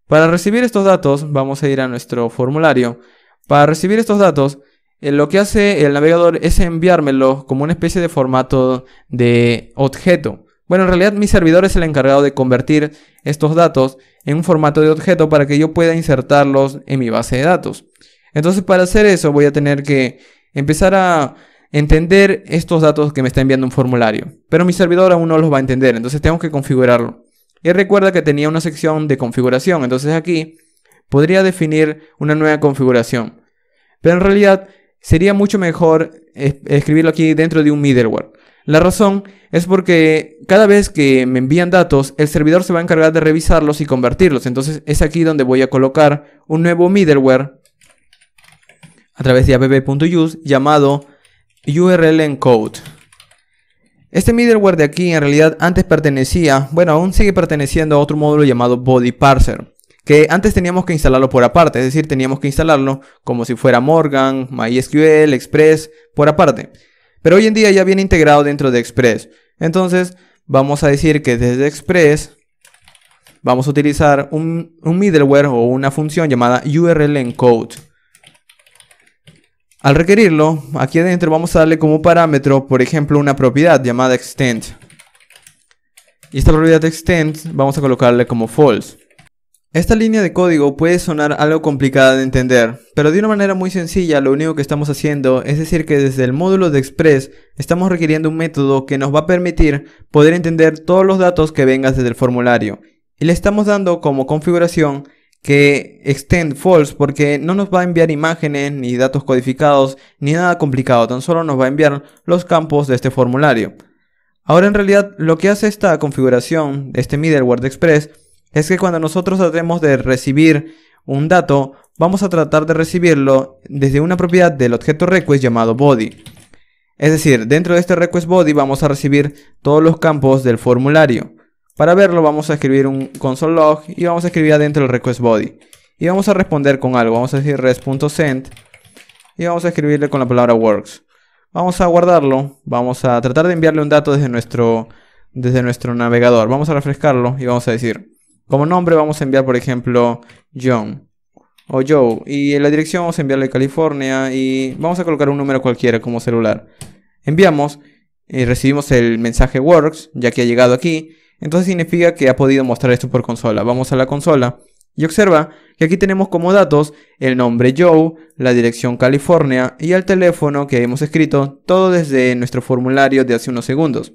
S1: Para recibir estos datos, vamos a ir a nuestro formulario. Para recibir estos datos, lo que hace el navegador es enviármelo como una especie de formato de objeto. Bueno, en realidad mi servidor es el encargado de convertir estos datos en un formato de objeto para que yo pueda insertarlos en mi base de datos. Entonces, para hacer eso voy a tener que empezar a entender estos datos que me está enviando un formulario. Pero mi servidor aún no los va a entender, entonces tengo que configurarlo. Y recuerda que tenía una sección de configuración, entonces aquí podría definir una nueva configuración. Pero en realidad sería mucho mejor escribirlo aquí dentro de un middleware. La razón es porque cada vez que me envían datos, el servidor se va a encargar de revisarlos y convertirlos. Entonces es aquí donde voy a colocar un nuevo middleware a través de app.use llamado URL encode. Este middleware de aquí en realidad antes pertenecía, bueno, aún sigue perteneciendo a otro módulo llamado Body Parser, que antes teníamos que instalarlo por aparte, es decir, teníamos que instalarlo como si fuera Morgan, MySQL, Express, por aparte. Pero hoy en día ya viene integrado dentro de Express. Entonces vamos a decir que desde Express vamos a utilizar un middleware o una función llamada URL encode. Al requerirlo, aquí adentro vamos a darle como parámetro, por ejemplo, una propiedad llamada extend. Y esta propiedad extend vamos a colocarle como false. Esta línea de código puede sonar algo complicada de entender, pero de una manera muy sencilla lo único que estamos haciendo es decir que desde el módulo de Express estamos requiriendo un método que nos va a permitir poder entender todos los datos que vengan desde el formulario. Y le estamos dando como configuración que extend false porque no nos va a enviar imágenes ni datos codificados ni nada complicado, tan solo nos va a enviar los campos de este formulario. Ahora en realidad lo que hace esta configuración de este middleware de Express es que cuando nosotros tratemos de recibir un dato, vamos a tratar de recibirlo desde una propiedad del objeto request llamado body. Es decir, dentro de este request body vamos a recibir todos los campos del formulario. Para verlo vamos a escribir un console log y vamos a escribir adentro el request body. Y vamos a responder con algo, vamos a decir res.send y vamos a escribirle con la palabra works. Vamos a guardarlo, vamos a tratar de enviarle un dato desde nuestro navegador. Vamos a refrescarlo y vamos a decir, como nombre vamos a enviar por ejemplo John o Joe. Y en la dirección vamos a enviarle California y vamos a colocar un número cualquiera como celular. Enviamos y recibimos el mensaje works ya que ha llegado aquí. Entonces significa que ha podido mostrar esto por consola. Vamos a la consola Y observa que aquí tenemos como datos el nombre Joe, la dirección California y el teléfono que hemos escrito, todo desde nuestro formulario de hace unos segundos.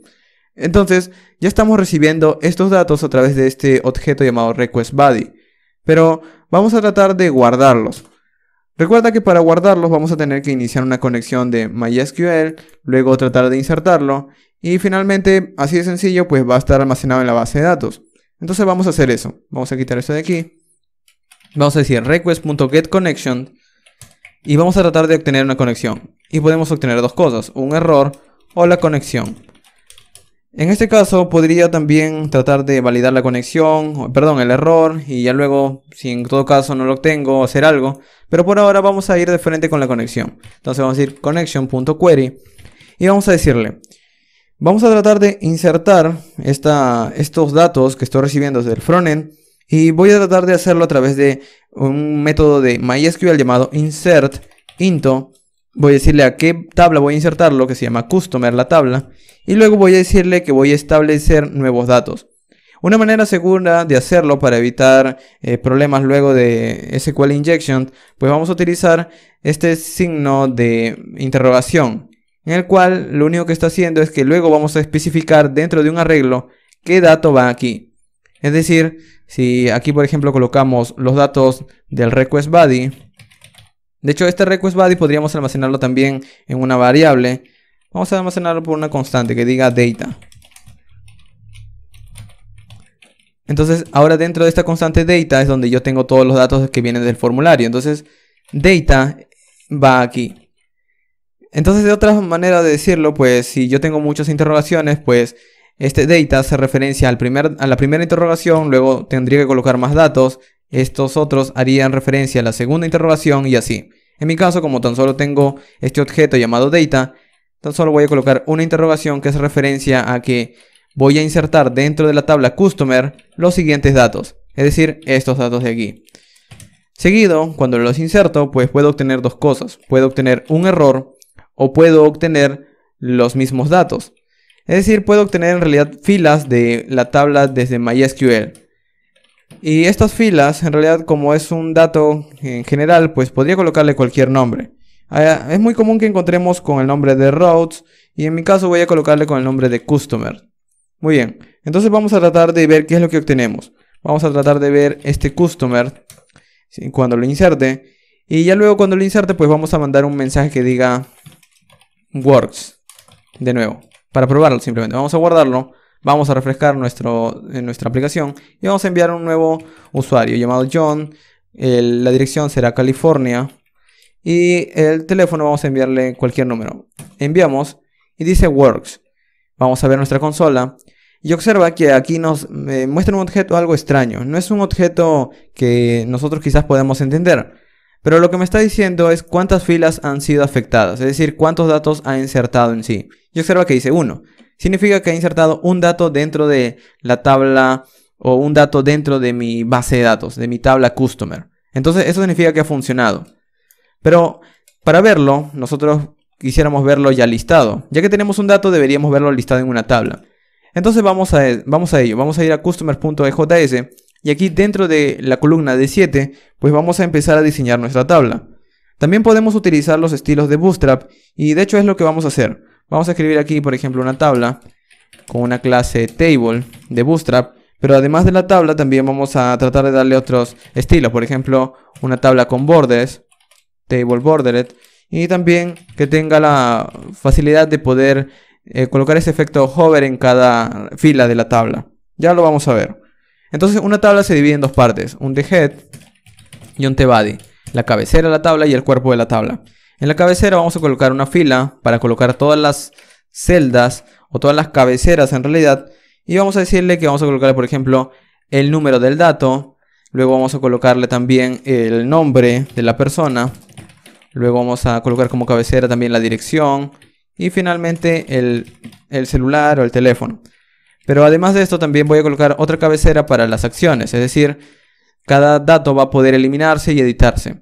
S1: Entonces, ya estamos recibiendo estos datos a través de este objeto llamado requestBuddy. Pero vamos a tratar de guardarlos. Recuerda que para guardarlos vamos a tener que iniciar una conexión de MySQL, luego tratar de insertarlo y finalmente, así de sencillo, pues va a estar almacenado en la base de datos. Entonces vamos a hacer eso. Vamos a quitar esto de aquí. Vamos a decir request.getConnection y vamos a tratar de obtener una conexión. Y podemos obtener dos cosas, un error o la conexión. En este caso podría también tratar de validar la conexión, perdón, el error, y ya luego, si en todo caso no lo obtengo, hacer algo. Pero por ahora vamos a ir de frente con la conexión. Entonces vamos a decir connection.query y vamos a decirle, vamos a tratar de insertar estos datos que estoy recibiendo desde el frontend. Y voy a tratar de hacerlo a través de un método de MySQL llamado insert into. Voy a decirle a qué tabla voy a insertarlo, que se llama customer, la tabla. Y luego voy a decirle que voy a establecer nuevos datos. Una manera segura de hacerlo para evitar problemas luego de SQL injection, pues vamos a utilizar este signo de interrogación, en el cual lo único que está haciendo es que luego vamos a especificar dentro de un arreglo qué dato va aquí. Es decir, si aquí por ejemplo colocamos los datos del requestBuddy, de hecho este requestBuddy podríamos almacenarlo también en una variable. Vamos a almacenarlo por una constante que diga data. Entonces ahora dentro de esta constante data es donde yo tengo todos los datos que vienen del formulario. Entonces data va aquí. Entonces de otra manera de decirlo, pues si yo tengo muchas interrogaciones, pues este data se referencia a la primera interrogación, luego tendría que colocar más datos, estos otros harían referencia a la segunda interrogación y así. En mi caso, como tan solo tengo este objeto llamado data, tan solo voy a colocar una interrogación que hace referencia a que voy a insertar dentro de la tabla customer los siguientes datos, es decir, estos datos de aquí. Seguido, cuando los inserto, pues puedo obtener dos cosas, puedo obtener un error o puedo obtener los mismos datos. Es decir, puedo obtener en realidad filas de la tabla desde MySQL. Y estas filas, en realidad, como es un dato en general, pues podría colocarle cualquier nombre. Es muy común que encontremos con el nombre de routes y en mi caso voy a colocarle con el nombre de customer. Muy bien, entonces vamos a tratar de ver qué es lo que obtenemos. Vamos a tratar de ver este customer cuando lo inserte. Y ya luego cuando lo inserte, pues vamos a mandar un mensaje que diga works. De nuevo. Para probarlo simplemente, vamos a guardarlo, vamos a refrescar nuestra aplicación y vamos a enviar un nuevo usuario llamado John, la dirección será California y el teléfono vamos a enviarle cualquier número. Enviamos y dice works. Vamos a ver nuestra consola y observa que aquí nos muestra un objeto algo extraño. No es un objeto que nosotros quizás podamos entender, pero lo que me está diciendo es cuántas filas han sido afectadas, es decir, cuántos datos ha insertado en sí. Y observa que dice 1. Significa que ha insertado un dato dentro de la tabla o un dato dentro de mi base de datos, de mi tabla customer. Entonces eso significa que ha funcionado. Pero para verlo, nosotros quisiéramos verlo ya listado. Ya que tenemos un dato, deberíamos verlo listado en una tabla. Entonces vamos a ello. Vamos a ir a customer.ejs y aquí dentro de la columna de 7, pues vamos a empezar a diseñar nuestra tabla. También podemos utilizar los estilos de Bootstrap y de hecho es lo que vamos a hacer. Vamos a escribir aquí, por ejemplo, una tabla con una clase table de Bootstrap, pero además de la tabla también vamos a tratar de darle otros estilos, por ejemplo, una tabla con borders, table bordered, y también que tenga la facilidad de poder colocar ese efecto hover en cada fila de la tabla. Ya lo vamos a ver. Entonces una tabla se divide en dos partes, un thead y un tbody, la cabecera de la tabla y el cuerpo de la tabla. En la cabecera vamos a colocar una fila para colocar todas las celdas o todas las cabeceras en realidad. Y vamos a decirle que vamos a colocarle, por ejemplo, el número del dato. Luego vamos a colocarle también el nombre de la persona. Luego vamos a colocar como cabecera también la dirección. Y finalmente el celular o el teléfono. Pero además de esto también voy a colocar otra cabecera para las acciones. Es decir, cada dato va a poder eliminarse y editarse.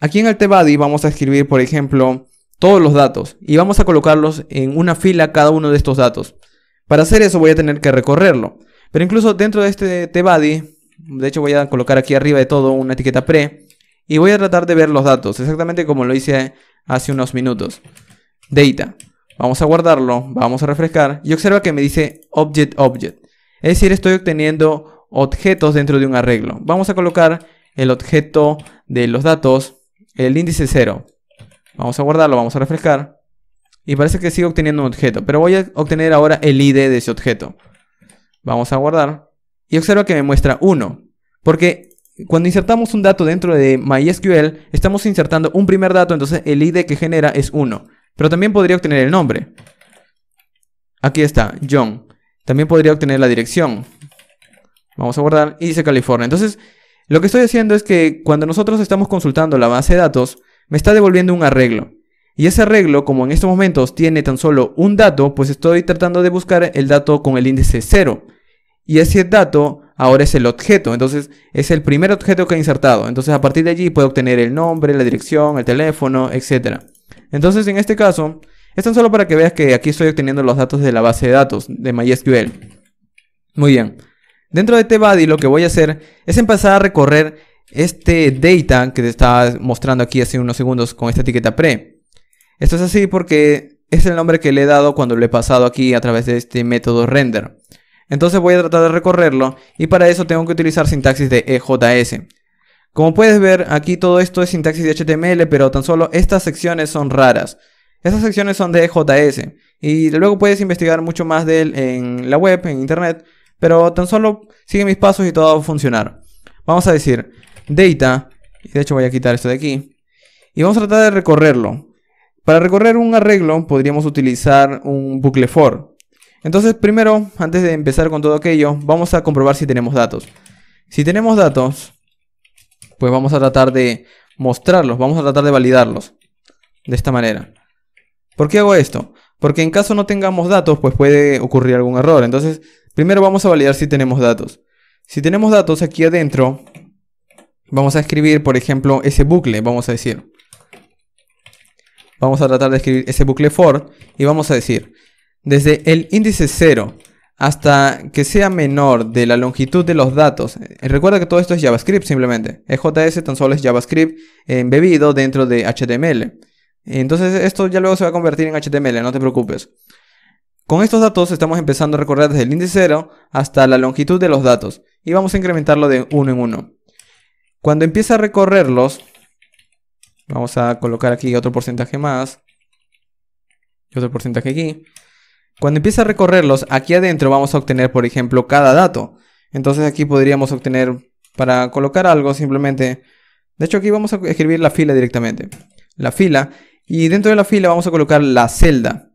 S1: Aquí en el tbody vamos a escribir, por ejemplo, todos los datos y vamos a colocarlos en una fila cada uno de estos datos. Para hacer eso voy a tener que recorrerlo. Pero incluso dentro de este tbody De hecho voy a colocar aquí arriba de todo una etiqueta pre. Y voy a tratar de ver los datos, exactamente como lo hice hace unos minutos. Data. Vamos a guardarlo, vamos a refrescar. Y observa que me dice object. Es decir, estoy obteniendo objetos dentro de un arreglo. Vamos a colocar el objeto de los datos, el índice 0. Vamos a guardarlo, vamos a refrescar. Y parece que sigo obteniendo un objeto, pero voy a obtener ahora el ID de ese objeto. Vamos a guardar. Y observa que me muestra 1. Porque cuando insertamos un dato dentro de MySQL, estamos insertando un primer dato, entonces el ID que genera es 1. Pero también podría obtener el nombre. Aquí está, John. También podría obtener la dirección. Vamos a guardar y dice California. Entonces, lo que estoy haciendo es que cuando nosotros estamos consultando la base de datos, me está devolviendo un arreglo. Y ese arreglo, como en estos momentos tiene tan solo un dato, pues estoy tratando de buscar el dato con el índice 0. Y ese dato ahora es el objeto, entonces es el primer objeto que he insertado. Entonces a partir de allí puedo obtener el nombre, la dirección, el teléfono, etc. Entonces en este caso, es tan solo para que veas que aquí estoy obteniendo los datos de la base de datos de MySQL. Muy bien. Dentro de TBuddy lo que voy a hacer es empezar a recorrer este data que te estaba mostrando aquí hace unos segundos con esta etiqueta pre. Esto es así porque es el nombre que le he dado cuando lo he pasado aquí a través de este método render. Entonces voy a tratar de recorrerlo y para eso tengo que utilizar sintaxis de EJS. Como puedes ver, aquí todo esto es sintaxis de HTML, pero tan solo estas secciones son raras. Estas secciones son de EJS y luego puedes investigar mucho más de él en la web, en internet, pero tan solo sigue mis pasos y todo va a funcionar. Vamos a decir data, y de hecho voy a quitar esto de aquí, y vamos a tratar de recorrerlo. Para recorrer un arreglo podríamos utilizar un bucle for. Entonces primero, antes de empezar con todo aquello, vamos a comprobar si tenemos datos. Si tenemos datos, pues vamos a tratar de mostrarlos, vamos a tratar de validarlos. De esta manera. ¿Por qué hago esto? Porque en caso no tengamos datos, pues puede ocurrir algún error. Entonces, primero vamos a validar si tenemos datos. Si tenemos datos aquí adentro, vamos a escribir, por ejemplo, ese bucle, vamos a decir. Vamos a tratar de escribir ese bucle for y vamos a decir, desde el índice 0 hasta que sea menor de la longitud de los datos. Recuerda que todo esto es JavaScript simplemente. EJS tan solo es JavaScript embebido dentro de HTML. Entonces esto ya luego se va a convertir en HTML, no te preocupes. Con estos datos estamos empezando a recorrer desde el índice 0 hasta la longitud de los datos. Y vamos a incrementarlo de 1 en 1. Cuando empiece a recorrerlos, vamos a colocar aquí otro porcentaje más. Y otro porcentaje aquí. Cuando empiece a recorrerlos, aquí adentro vamos a obtener, por ejemplo, cada dato. Entonces aquí podríamos obtener, para colocar algo simplemente... De hecho aquí vamos a escribir la fila directamente. La fila. Y dentro de la fila vamos a colocar la celda.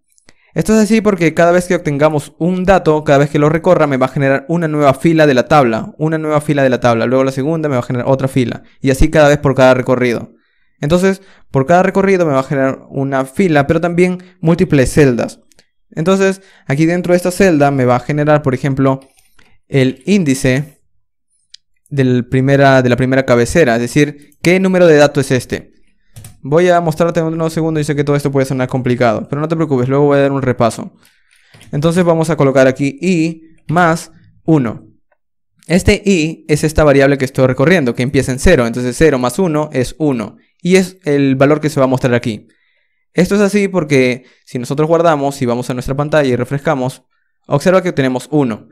S1: Esto es así porque cada vez que obtengamos un dato, cada vez que lo recorra, me va a generar una nueva fila de la tabla. Una nueva fila de la tabla. Luego la segunda me va a generar otra fila. Y así cada vez por cada recorrido. Entonces, por cada recorrido me va a generar una fila, pero también múltiples celdas. Entonces, aquí dentro de esta celda me va a generar, por ejemplo, el índice de la primera cabecera. Es decir, ¿qué número de datos es este? Voy a mostrarte en unos segundos y sé que todo esto puede sonar complicado, pero no te preocupes, luego voy a dar un repaso. Entonces vamos a colocar aquí i más 1. Este i es esta variable que estoy recorriendo, que empieza en 0. Entonces 0 más 1 es 1. Y es el valor que se va a mostrar aquí. Esto es así porque si nosotros guardamos y vamos a nuestra pantalla y refrescamos, observa que obtenemos 1.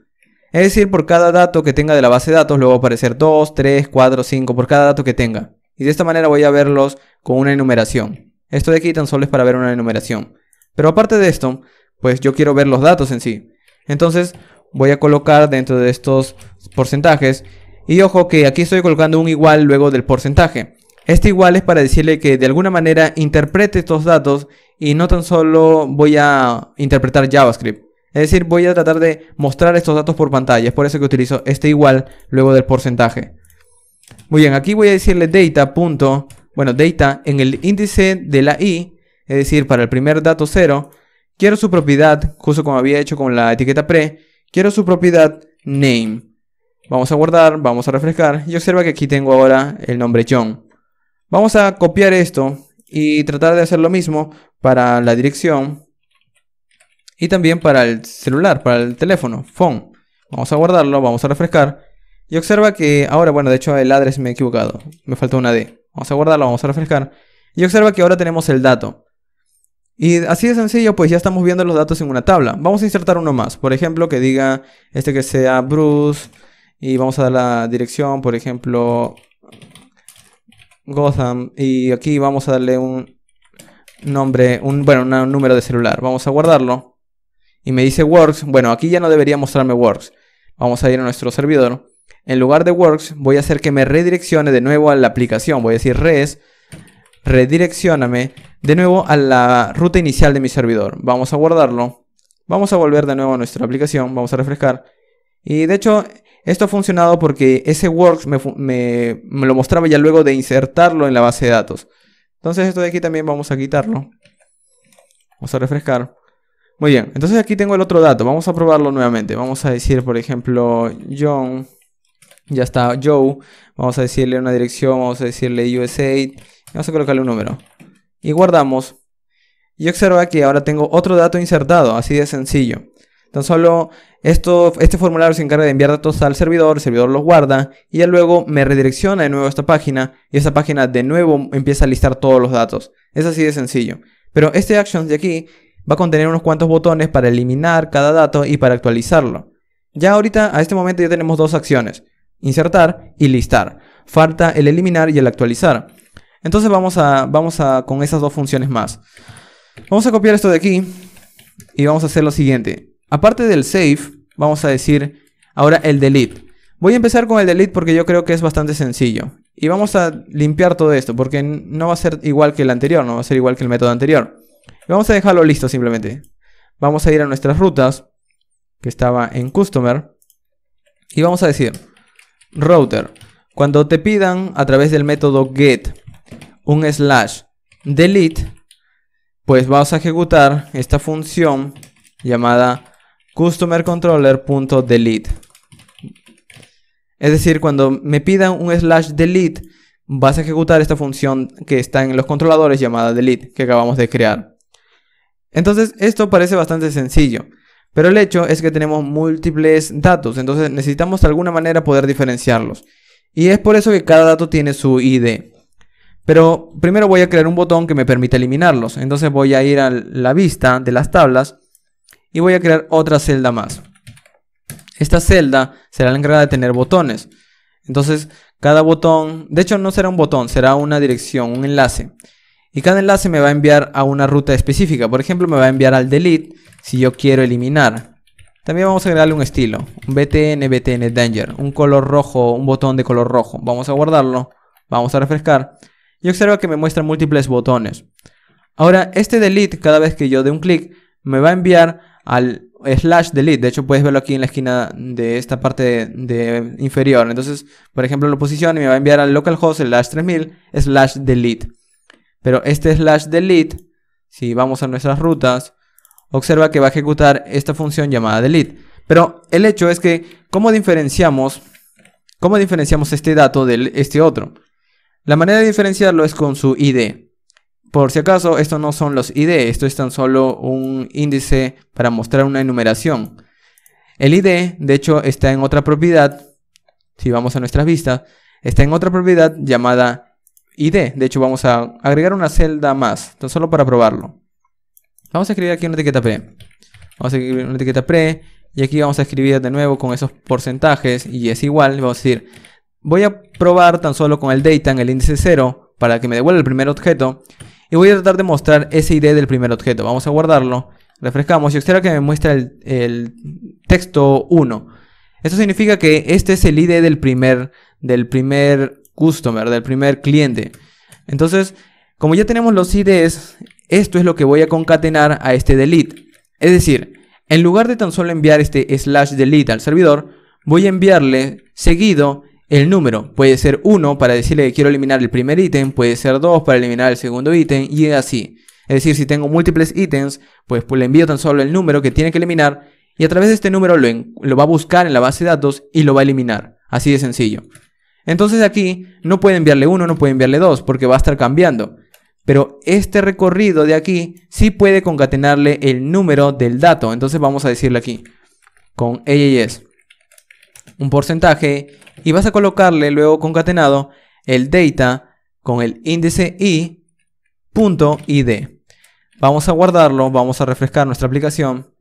S1: Es decir, por cada dato que tenga de la base de datos, luego va a aparecer 2, 3, 4, 5 por cada dato que tenga. Y de esta manera voy a verlos con una enumeración. Esto de aquí tan solo es para ver una enumeración. Pero aparte de esto, pues yo quiero ver los datos en sí. Entonces voy a colocar dentro de estos porcentajes. Y ojo que aquí estoy colocando un igual luego del porcentaje. Este igual es para decirle que de alguna manera interprete estos datos y no tan solo voy a interpretar JavaScript. Es decir, voy a tratar de mostrar estos datos por pantalla. Es por eso que utilizo este igual luego del porcentaje. Muy bien, aquí voy a decirle data. Data en el índice de la i, es decir, para el primer dato 0, quiero su propiedad, justo como había hecho con la etiqueta pre, quiero su propiedad name. Vamos a guardar, vamos a refrescar y observa que aquí tengo ahora el nombre John. Vamos a copiar esto y tratar de hacer lo mismo para la dirección y también para el celular, para el teléfono, phone. Vamos a guardarlo, vamos a refrescar Y observa que ahora, bueno, de hecho el address me he equivocado. Me falta una D. Vamos a guardarlo, vamos a refrescar. Y observa que ahora tenemos el dato. Y así de sencillo, pues ya estamos viendo los datos en una tabla. Vamos a insertar uno más. Por ejemplo, que diga que sea Bruce. Y vamos a dar la dirección, por ejemplo, Gotham. Y aquí vamos a darle un nombre, un número de celular. Vamos a guardarlo. Y me dice Works. Bueno, aquí ya no debería mostrarme Works. Vamos a ir a nuestro servidor. En lugar de Works, voy a hacer que me redireccione de nuevo a la aplicación. Voy a decir redireccióname de nuevo a la ruta inicial de mi servidor. Vamos a guardarlo. Vamos a volver de nuevo a nuestra aplicación. Vamos a refrescar. Y de hecho, esto ha funcionado porque ese Works me lo mostraba ya luego de insertarlo en la base de datos. Entonces esto de aquí también vamos a quitarlo. Vamos a refrescar. Muy bien, entonces aquí tengo el otro dato. Vamos a probarlo nuevamente. Vamos a decir, por ejemplo, John. Ya está, Joe. Vamos a decirle una dirección. Vamos a decirle USA. Vamos a colocarle un número. Y guardamos. Y observa que ahora tengo otro dato insertado. Así de sencillo. Tan solo este formulario se encarga de enviar datos al servidor. El servidor los guarda. Y ya luego me redirecciona de nuevo a esta página. Y esta página de nuevo empieza a listar todos los datos. Es así de sencillo. Pero este actions de aquí va a contener unos cuantos botones para eliminar cada dato y para actualizarlo. Ya ahorita, a este momento, ya tenemos dos acciones. Insertar y listar. Falta el eliminar y el actualizar. Entonces vamos a con esas dos funciones más. Vamos a copiar esto de aquí. Y vamos a hacer lo siguiente. Aparte del save, vamos a decir ahora el delete. Voy a empezar con el delete porque yo creo que es bastante sencillo. Y vamos a limpiar todo esto porque no va a ser igual que el anterior. No va a ser igual que el método anterior. Y vamos a dejarlo listo simplemente. Vamos a ir a nuestras rutas. Que estaba en Customer. Y vamos a decir router. Cuando te pidan a través del método get un /delete, pues vamos a ejecutar esta función llamada customercontroller.delete. Es decir, cuando me pidan un /delete, vas a ejecutar esta función que está en los controladores llamada delete, que acabamos de crear. Entonces, esto parece bastante sencillo. Pero el hecho es que tenemos múltiples datos, entonces necesitamos de alguna manera poder diferenciarlos. Y es por eso que cada dato tiene su ID. Pero primero voy a crear un botón que me permita eliminarlos. Entonces voy a ir a la vista de las tablas y voy a crear otra celda más. Esta celda será la encargada de tener botones. Entonces cada botón, de hecho no será un botón, será una dirección, un enlace. Y cada enlace me va a enviar a una ruta específica. Por ejemplo, me va a enviar al delete si yo quiero eliminar. También vamos a agregarle un estilo. Un BTN Danger. Un color rojo, un botón de color rojo. Vamos a guardarlo. Vamos a refrescar. Y observa que me muestra múltiples botones. Ahora, este delete, cada vez que yo dé un clic, me va a enviar al /delete. De hecho, puedes verlo aquí en la esquina de esta parte de inferior. Entonces, por ejemplo, lo posiciono y me va a enviar al localhost /3000 /delete. Pero este /delete, si vamos a nuestras rutas, observa que va a ejecutar esta función llamada delete. Pero el hecho es que, ¿cómo diferenciamos este dato de este otro? La manera de diferenciarlo es con su ID. Por si acaso, estos no son los ID, esto es tan solo un índice para mostrar una enumeración. El ID, de hecho, está en otra propiedad. Si vamos a nuestras vistas, está en otra propiedad llamada ID. De hecho, vamos a agregar una celda más, tan solo para probarlo. Vamos a escribir aquí una etiqueta pre. Vamos a escribir una etiqueta pre. Y aquí vamos a escribir de nuevo con esos porcentajes. Y es igual. Vamos a decir, voy a probar tan solo con el data en el índice 0 para que me devuelva el primer objeto. Y voy a tratar de mostrar ese ID del primer objeto. Vamos a guardarlo. Refrescamos y observa que me muestra el texto 1. Esto significa que este es el ID del primer customer, del primer cliente. Entonces, como ya tenemos los IDs, esto es lo que voy a concatenar a este delete. Es decir, en lugar de tan solo enviar este /delete al servidor, voy a enviarle seguido el número. Puede ser 1 para decirle que quiero eliminar el primer ítem, puede ser 2 para eliminar el segundo ítem y así. Es decir, si tengo múltiples ítems, pues le envío tan solo el número que tiene que eliminar y a través de este número lo va a buscar en la base de datos y lo va a eliminar. Así de sencillo. Entonces aquí no puede enviarle 1, no puede enviarle 2 porque va a estar cambiando. Pero este recorrido de aquí sí puede concatenarle el número del dato. Entonces vamos a decirle aquí con AES un porcentaje y vas a colocarle luego concatenado el data con el índice i punto id. Vamos a guardarlo, vamos a refrescar nuestra aplicación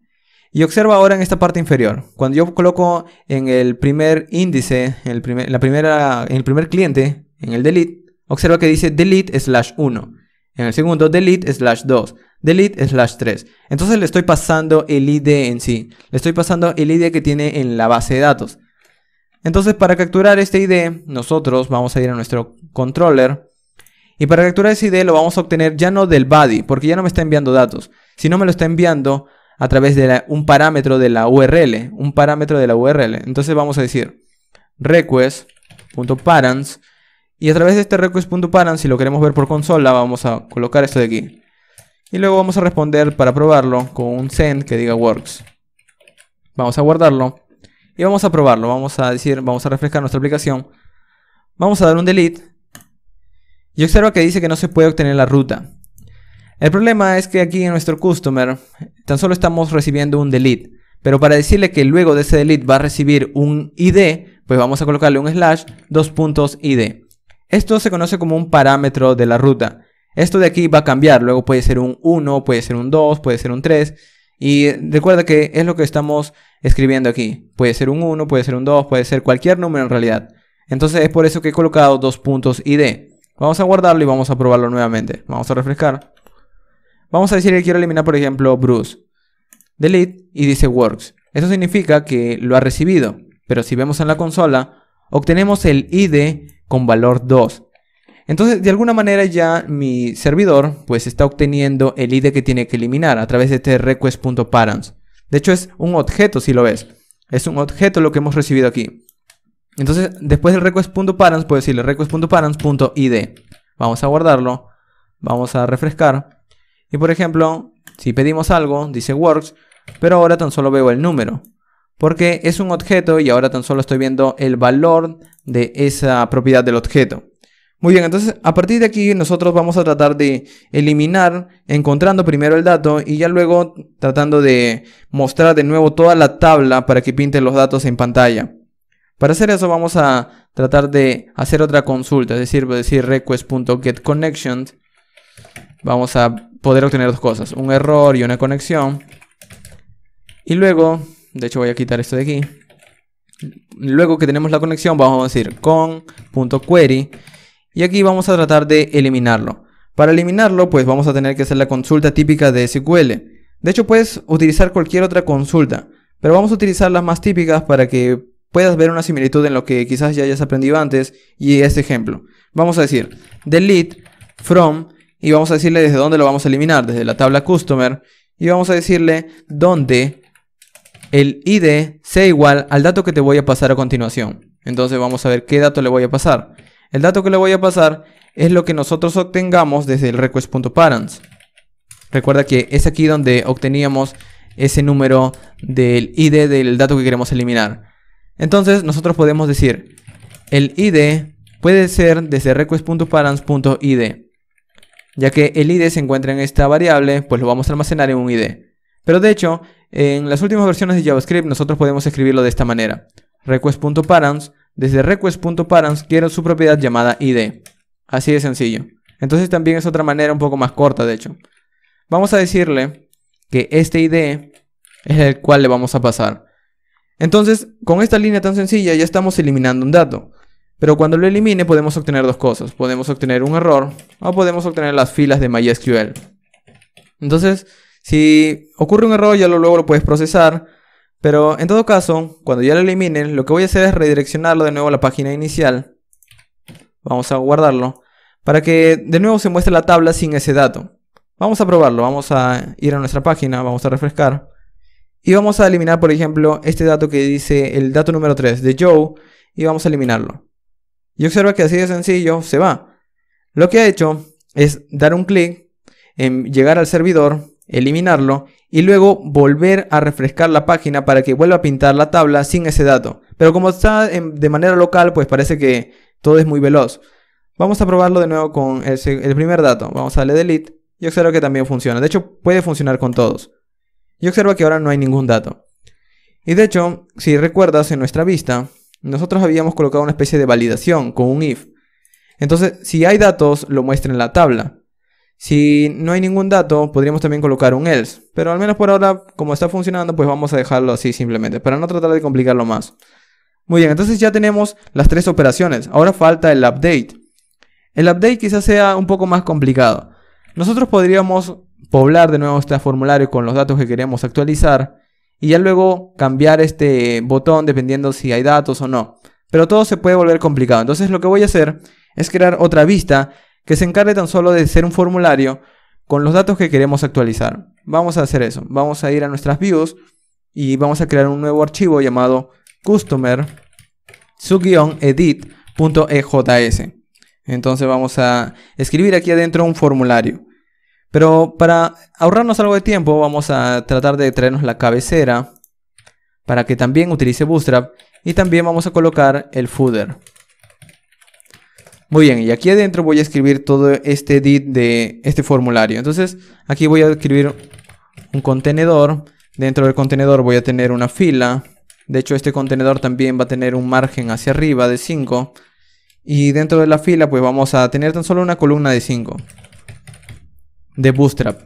S1: y observa ahora en esta parte inferior. Cuando yo coloco en el primer índice, en el primer cliente, en el delete, observa que dice delete/1. En el segundo delete/2, delete/3. Entonces le estoy pasando el ID en sí. Le estoy pasando el ID que tiene en la base de datos. Entonces para capturar este ID, nosotros vamos a ir a nuestro controller. Y para capturar ese ID lo vamos a obtener ya no del body, porque ya no me está enviando datos, sino me lo está enviando a través de un parámetro de la URL. Un parámetro de la URL. Entonces vamos a decir request.parents. Y a través de este request.parents, si lo queremos ver por consola, vamos a colocar esto de aquí. Y luego vamos a responder para probarlo con un send que diga works. Vamos a guardarlo. Y vamos a probarlo. Vamos a refrescar nuestra aplicación. Vamos a dar un delete. Y observa que dice que no se puede obtener la ruta. El problema es que aquí en nuestro customer tan solo estamos recibiendo un delete. Pero para decirle que luego de ese delete va a recibir un ID, pues vamos a colocarle un /2.id. Esto se conoce como un parámetro de la ruta. Esto de aquí va a cambiar. Luego puede ser un 1, puede ser un 2, puede ser un 3. Y recuerda que es lo que estamos escribiendo aquí. Puede ser un 1, puede ser un 2, puede ser cualquier número en realidad. Entonces es por eso que he colocado /id. Vamos a guardarlo y vamos a probarlo nuevamente. Vamos a refrescar. Vamos a decir que quiero eliminar, por ejemplo, Bruce. Delete y dice works. Eso significa que lo ha recibido. Pero si vemos en la consola, obtenemos el ID con valor 2. Entonces, de alguna manera ya mi servidor pues está obteniendo el ID que tiene que eliminar a través de este request.parents. De hecho, es un objeto si lo ves. Es un objeto lo que hemos recibido aquí. Entonces, después del request.parents, puedo decirle request.parents.id. Vamos a guardarlo. Vamos a refrescar. Y por ejemplo, si pedimos algo, dice works, pero ahora tan solo veo el número. Porque es un objeto y ahora tan solo estoy viendo el valor de esa propiedad del objeto. Muy bien, entonces a partir de aquí nosotros vamos a tratar de eliminar, encontrando primero el dato y ya luego tratando de mostrar de nuevo toda la tabla para que pinte los datos en pantalla. Para hacer eso vamos a tratar de hacer otra consulta, es decir, request.getConnection. Vamos a poder obtener dos cosas, un error y una conexión. Y luego, de hecho voy a quitar esto de aquí. Luego que tenemos la conexión vamos a decir con.query y aquí vamos a tratar de eliminarlo. Para eliminarlo pues vamos a tener que hacer la consulta típica de SQL. De hecho puedes utilizar cualquier otra consulta, pero vamos a utilizar las más típicas para que puedas ver una similitud en lo que quizás ya hayas aprendido antes y este ejemplo. Vamos a decir delete from y vamos a decirle desde dónde lo vamos a eliminar, desde la tabla customer y vamos a decirle dónde el ID sea igual al dato que te voy a pasar a continuación. Entonces vamos a ver qué dato le voy a pasar. El dato que le voy a pasar es lo que nosotros obtengamos desde el request.parents. Recuerda que es aquí donde obteníamos ese número del ID del dato que queremos eliminar. Entonces nosotros podemos decir el ID puede ser desde request.parents.id. Ya que el ID se encuentra en esta variable, pues lo vamos a almacenar en un ID. Pero de hecho, en las últimas versiones de JavaScript nosotros podemos escribirlo de esta manera. Request.parents, desde request.parents quiero su propiedad llamada ID. Así de sencillo. Entonces también es otra manera un poco más corta de hecho. Vamos a decirle que este ID es el cual le vamos a pasar. Entonces, con esta línea tan sencilla ya estamos eliminando un dato. Pero cuando lo elimine podemos obtener dos cosas. Podemos obtener un error o podemos obtener las filas de MySQL. Entonces, si ocurre un error ya luego lo puedes procesar. Pero en todo caso, cuando ya lo eliminen, lo que voy a hacer es redireccionarlo de nuevo a la página inicial. Vamos a guardarlo. Para que de nuevo se muestre la tabla sin ese dato. Vamos a probarlo. Vamos a ir a nuestra página. Vamos a refrescar. Y vamos a eliminar, por ejemplo, este dato que dice el dato número 3 de Joe. Y vamos a eliminarlo. Y observa que así de sencillo se va. Lo que ha hecho es dar un clic en llegar al servidor, eliminarlo y luego volver a refrescar la página para que vuelva a pintar la tabla sin ese dato. Pero como está de manera local, pues parece que todo es muy veloz. Vamos a probarlo de nuevo con el primer dato. Vamos a darle delete y observa que también funciona. De hecho, puede funcionar con todos. Y observa que ahora no hay ningún dato. Y de hecho, si recuerdas en nuestra vista, nosotros habíamos colocado una especie de validación con un if. Entonces, si hay datos, lo muestra en la tabla. Si no hay ningún dato, podríamos también colocar un else. Pero al menos por ahora, como está funcionando, pues vamos a dejarlo así simplemente, para no tratar de complicarlo más. Muy bien, entonces ya tenemos las tres operaciones. Ahora falta el update. El update quizás sea un poco más complicado. Nosotros podríamos poblar de nuevo este formulario con los datos que queremos actualizar y ya luego cambiar este botón dependiendo si hay datos o no. Pero todo se puede volver complicado. Entonces lo que voy a hacer es crear otra vista que se encargue tan solo de ser un formulario con los datos que queremos actualizar. Vamos a hacer eso. Vamos a ir a nuestras views y vamos a crear un nuevo archivo llamado customer edit.ejs. Entonces vamos a escribir aquí adentro un formulario. Pero para ahorrarnos algo de tiempo vamos a tratar de traernos la cabecera para que también utilice Bootstrap y también vamos a colocar el footer. Muy bien, y aquí adentro voy a escribir todo este edit de este formulario. Entonces aquí voy a escribir un contenedor. Dentro del contenedor voy a tener una fila. De hecho, este contenedor también va a tener un margen hacia arriba de 5. Y dentro de la fila pues vamos a tener tan solo una columna de 5 de Bootstrap.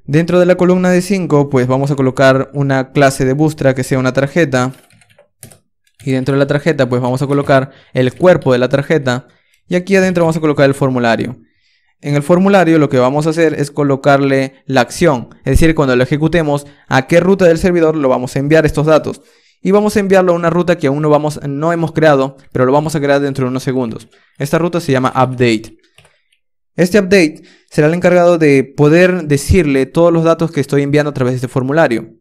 S1: Dentro de la columna de 5 pues vamos a colocar una clase de Bootstrap que sea una tarjeta. Y dentro de la tarjeta pues vamos a colocar el cuerpo de la tarjeta. Y aquí adentro vamos a colocar el formulario. En el formulario lo que vamos a hacer es colocarle la acción. Es decir, cuando lo ejecutemos, a qué ruta del servidor lo vamos a enviar estos datos. Y vamos a enviarlo a una ruta que aún no hemos creado, pero lo vamos a crear dentro de unos segundos. Esta ruta se llama update. Este update será el encargado de poder decirle todos los datos que estoy enviando a través de este formulario.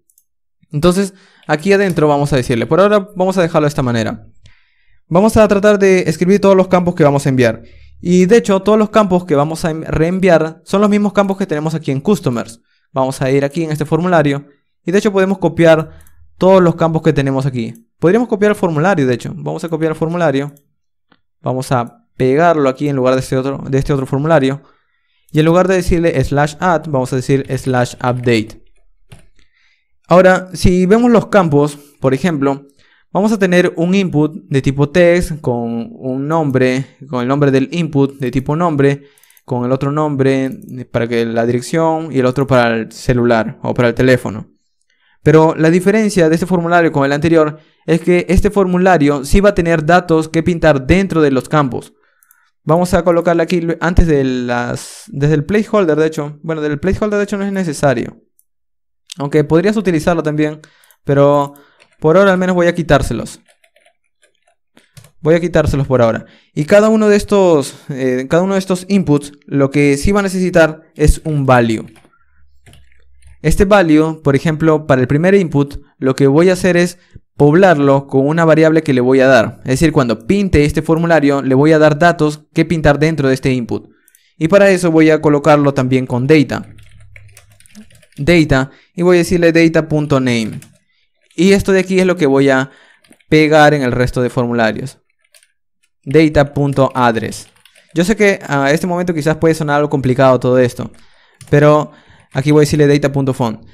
S1: Entonces, aquí adentro vamos a decirle, por ahora vamos a dejarlo de esta manera. Vamos a tratar de escribir todos los campos que vamos a enviar. Y de hecho, todos los campos que vamos a reenviar son los mismos campos que tenemos aquí en Customers. Vamos a ir aquí en este formulario. Y de hecho podemos copiar todos los campos que tenemos aquí. Podríamos copiar el formulario, de hecho. Vamos a copiar el formulario. Vamos a pegarlo aquí en lugar de este otro formulario. Y en lugar de decirle /add, vamos a decir /update. Ahora, si vemos los campos, por ejemplo, vamos a tener un input de tipo text con un nombre, con el nombre del input de tipo nombre, con el otro nombre para que la dirección y el otro para el celular o para el teléfono. Pero la diferencia de este formulario con el anterior es que este formulario sí va a tener datos que pintar dentro de los campos. Vamos a colocarle aquí antes de desde el placeholder, de hecho. Bueno, del placeholder de hecho no es necesario. Aunque podrías utilizarlo también, pero por ahora al menos voy a quitárselos. Voy a quitárselos por ahora. Y cada uno de estos inputs, lo que sí va a necesitar es un value. Este value, por ejemplo, para el primer input, lo que voy a hacer es poblarlo con una variable que le voy a dar. Es decir, cuando pinte este formulario, le voy a dar datos que pintar dentro de este input. Y para eso voy a colocarlo también con data. Y voy a decirle data.name. Y esto de aquí es lo que voy a pegar en el resto de formularios. Data.address. Yo sé que a este momento quizás puede sonar algo complicado todo esto, pero aquí voy a decirle data.font.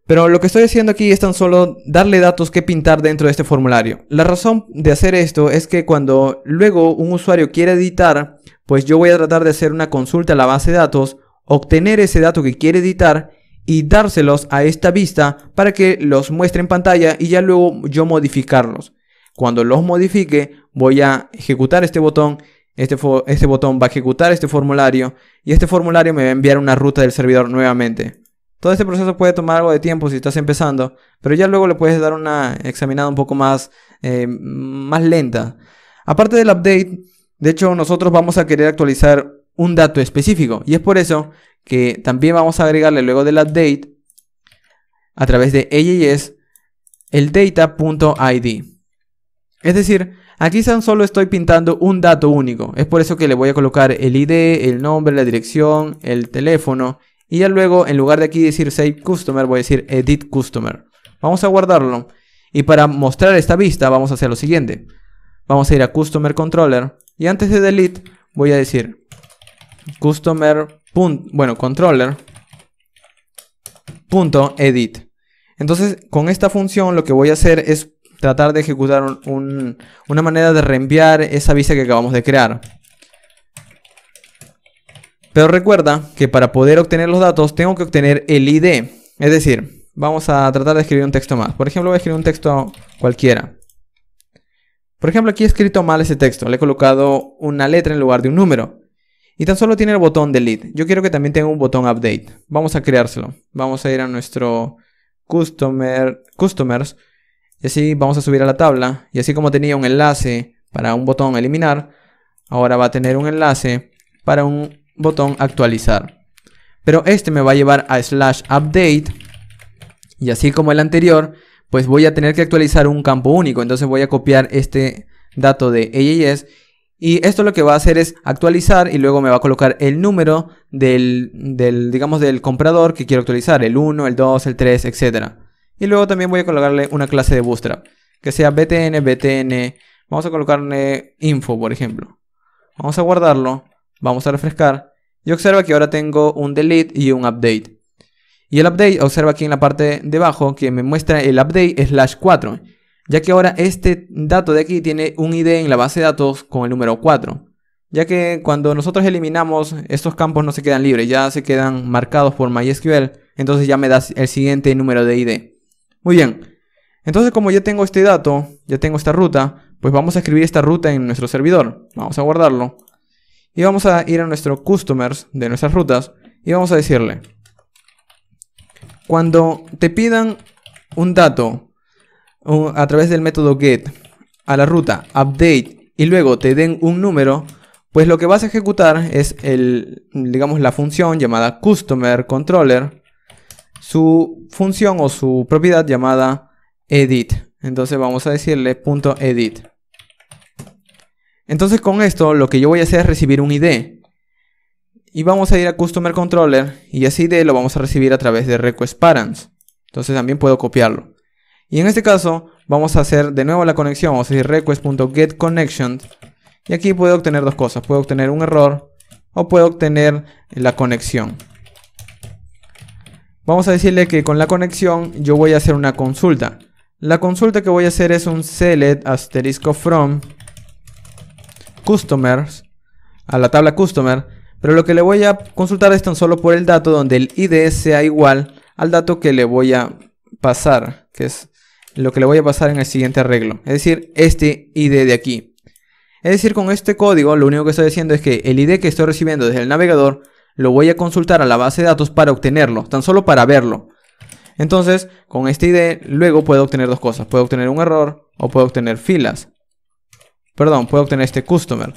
S1: Pero lo que estoy haciendo aquí es tan solo darle datos que pintar dentro de este formulario. La razón de hacer esto es que cuando luego un usuario quiere editar, pues yo voy a tratar de hacer una consulta a la base de datos, obtener ese dato que quiere editar y dárselos a esta vista para que los muestre en pantalla y ya luego yo modificarlos. Cuando los modifique, voy a ejecutar este botón. Este botón va a ejecutar este formulario y este formulario me va a enviar una ruta del servidor nuevamente. Todo este proceso puede tomar algo de tiempo si estás empezando, pero ya luego le puedes dar una examinada un poco más lenta. Aparte del update, de hecho nosotros vamos a querer actualizar un dato específico y es por eso que también vamos a agregarle luego del update a través de AJS el data.id. Es decir, aquí tan solo estoy pintando un dato único. Es por eso que le voy a colocar el ID, el nombre, la dirección, el teléfono. Y ya luego, en lugar de aquí decir Save Customer, voy a decir Edit Customer. Vamos a guardarlo. Y para mostrar esta vista, vamos a hacer lo siguiente. Vamos a ir a Customer Controller. Y antes de Delete, voy a decir Controller.edit. Entonces, con esta función lo que voy a hacer es tratar de ejecutar una manera de reenviar esa vista que acabamos de crear. Pero recuerda que para poder obtener los datos tengo que obtener el ID. Es decir, vamos a tratar de escribir un texto más. Por ejemplo, voy a escribir un texto cualquiera. Por ejemplo, aquí he escrito mal ese texto. Le he colocado una letra en lugar de un número. Y tan solo tiene el botón delete. Yo quiero que también tenga un botón update. Vamos a creárselo. Vamos a ir a nuestro customers. Y así vamos a subir a la tabla. Y así como tenía un enlace para un botón eliminar, ahora va a tener un enlace para un botón actualizar. Pero este me va a llevar a /update. Y así como el anterior, pues voy a tener que actualizar un campo único. Entonces voy a copiar este dato de AJS. Y esto lo que va a hacer es actualizar y luego me va a colocar el número digamos, del comprador que quiero actualizar. El 1, el 2, el 3, etc. Y luego también voy a colocarle una clase de Bootstrap. Que sea btn. Vamos a colocarle info, por ejemplo. Vamos a guardarlo. Vamos a refrescar. Y observa que ahora tengo un delete y un update. Y el update, observa aquí en la parte de abajo que me muestra el update /4. Ya que ahora este dato de aquí tiene un ID en la base de datos con el número 4. Ya que cuando nosotros eliminamos, estos campos no se quedan libres, ya se quedan marcados por MySQL. Entonces ya me da el siguiente número de ID. Muy bien. Entonces como ya tengo este dato, ya tengo esta ruta, pues vamos a escribir esta ruta en nuestro servidor. Vamos a guardarlo. Y vamos a ir a nuestro customers de nuestras rutas. Y vamos a decirle: cuando te pidan un dato a través del método get a la ruta update y luego te den un número, pues lo que vas a ejecutar es digamos, la función llamada customer controller, su función o su propiedad llamada edit. Entonces vamos a decirle .edit. Entonces con esto lo que yo voy a hacer es recibir un ID. Y vamos a ir a customer controller y ese ID lo vamos a recibir a través de request params. Entonces también puedo copiarlo. Y en este caso vamos a hacer de nuevo la conexión. Vamos a decir request.getConnection. Y aquí puedo obtener dos cosas. Puedo obtener un error o puedo obtener la conexión. Vamos a decirle que con la conexión yo voy a hacer una consulta. La consulta que voy a hacer es un select *from customers a la tabla customer. Pero lo que le voy a consultar es tan solo por el dato donde el ID sea igual al dato que le voy a pasar, que es lo que le voy a pasar en el siguiente arreglo. Es decir, este ID de aquí. Es decir, con este código lo único que estoy haciendo es que el ID que estoy recibiendo desde el navegador lo voy a consultar a la base de datos para obtenerlo, tan solo para verlo. Entonces, con este ID luego puedo obtener dos cosas. Puedo obtener un error o puedo obtener filas. Perdón, puedo obtener este customer.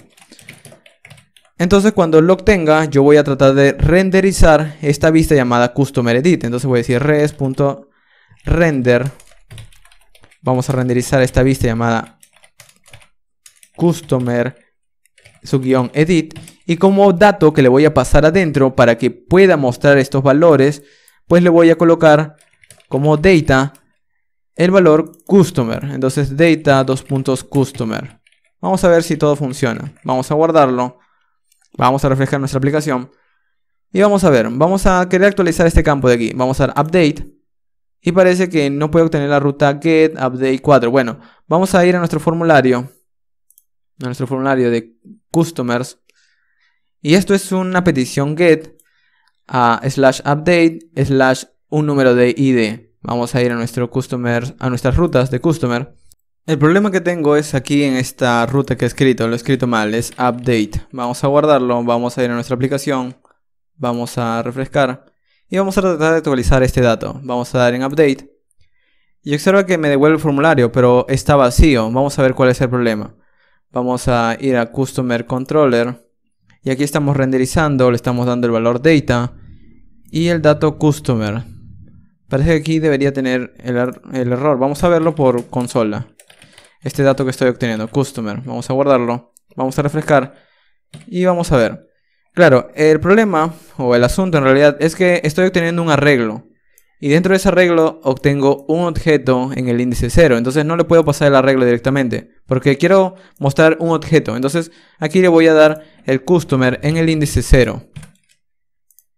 S1: Entonces cuando lo obtenga, yo voy a tratar de renderizar esta vista llamada customer edit. Entonces voy a decir res.render. Vamos a renderizar esta vista llamada customer _edit. Y como dato que le voy a pasar adentro para que pueda mostrar estos valores, pues le voy a colocar como data el valor customer. Entonces data _customer. Vamos a ver si todo funciona. Vamos a guardarlo. Vamos a refrescar nuestra aplicación. Y vamos a ver. Vamos a querer actualizar este campo de aquí. Vamos a dar update. Y parece que no puede obtener la ruta get update 4. Bueno, vamos a ir a nuestro formulario. A nuestro formulario de customers. Y esto es una petición get a /update un número de ID. Vamos a ir a nuestro customers, a nuestras rutas de customer. El problema que tengo es aquí en esta ruta que he escrito, lo he escrito mal, es update. Vamos a guardarlo, vamos a ir a nuestra aplicación, vamos a refrescar y vamos a tratar de actualizar este dato. Vamos a dar en update y observa que me devuelve el formulario, pero está vacío. Vamos a ver cuál es el problema. Vamos a ir a customer controller y aquí estamos renderizando, le estamos dando el valor data y el dato customer. Parece que aquí debería tener el error. Vamos a verlo por consola. Este dato que estoy obteniendo, customer. Vamos a guardarlo. Vamos a refrescar. Y vamos a ver. Claro, el problema o el asunto en realidad es que estoy obteniendo un arreglo. Y dentro de ese arreglo obtengo un objeto en el índice 0. Entonces no le puedo pasar el arreglo directamente, porque quiero mostrar un objeto. Entonces aquí le voy a dar el customer en el índice 0.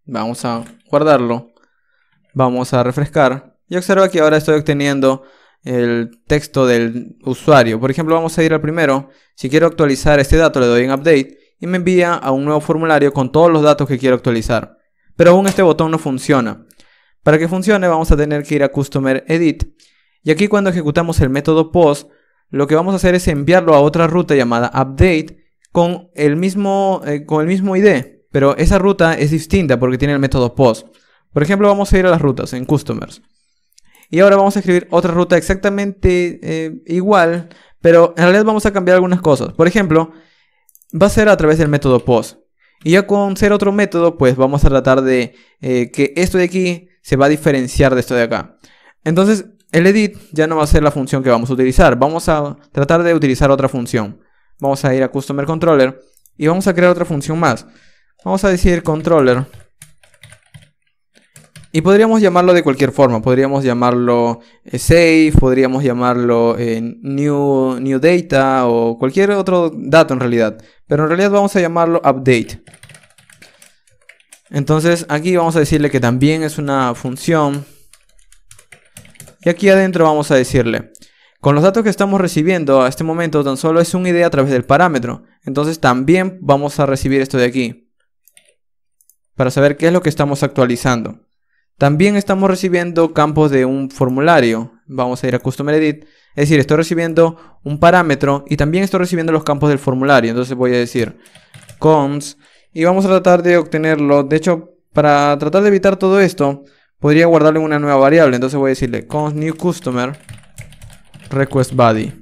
S1: Vamos a guardarlo. Vamos a refrescar. Y observa que ahora estoy obteniendo el texto del usuario. Por ejemplo, vamos a ir al primero. Si quiero actualizar este dato, le doy en Update y me envía a un nuevo formulario con todos los datos que quiero actualizar. Pero aún este botón no funciona. Para que funcione vamos a tener que ir a Customer Edit. Y aquí cuando ejecutamos el método POST, lo que vamos a hacer es enviarlo a otra ruta llamada Update con el mismo ID. Pero esa ruta es distinta porque tiene el método POST. Por ejemplo, vamos a ir a las rutas en Customers. Y ahora vamos a escribir otra ruta exactamente igual, pero en realidad vamos a cambiar algunas cosas. Por ejemplo, va a ser a través del método POST. Y ya con ser otro método, pues vamos a tratar de que esto de aquí se va a diferenciar de esto de acá. Entonces, el edit ya no va a ser la función que vamos a utilizar. Vamos a tratar de utilizar otra función. Vamos a ir a Customer Controller y vamos a crear otra función más. Vamos a decir controller. Y podríamos llamarlo de cualquier forma. Podríamos llamarlo save, podríamos llamarlo new data o cualquier otro dato en realidad. Pero en realidad vamos a llamarlo update. Entonces aquí vamos a decirle que también es una función. Y aquí adentro vamos a decirle, con los datos que estamos recibiendo a este momento tan solo es un ID a través del parámetro. Entonces también vamos a recibir esto de aquí. Para saber qué es lo que estamos actualizando. También estamos recibiendo campos de un formulario. Vamos a ir a Customer Edit. Es decir, estoy recibiendo un parámetro y también estoy recibiendo los campos del formulario. Entonces voy a decir cons y vamos a tratar de obtenerlo. De hecho, para tratar de evitar todo esto, podría guardarle una nueva variable. Entonces voy a decirle cons new customer request body.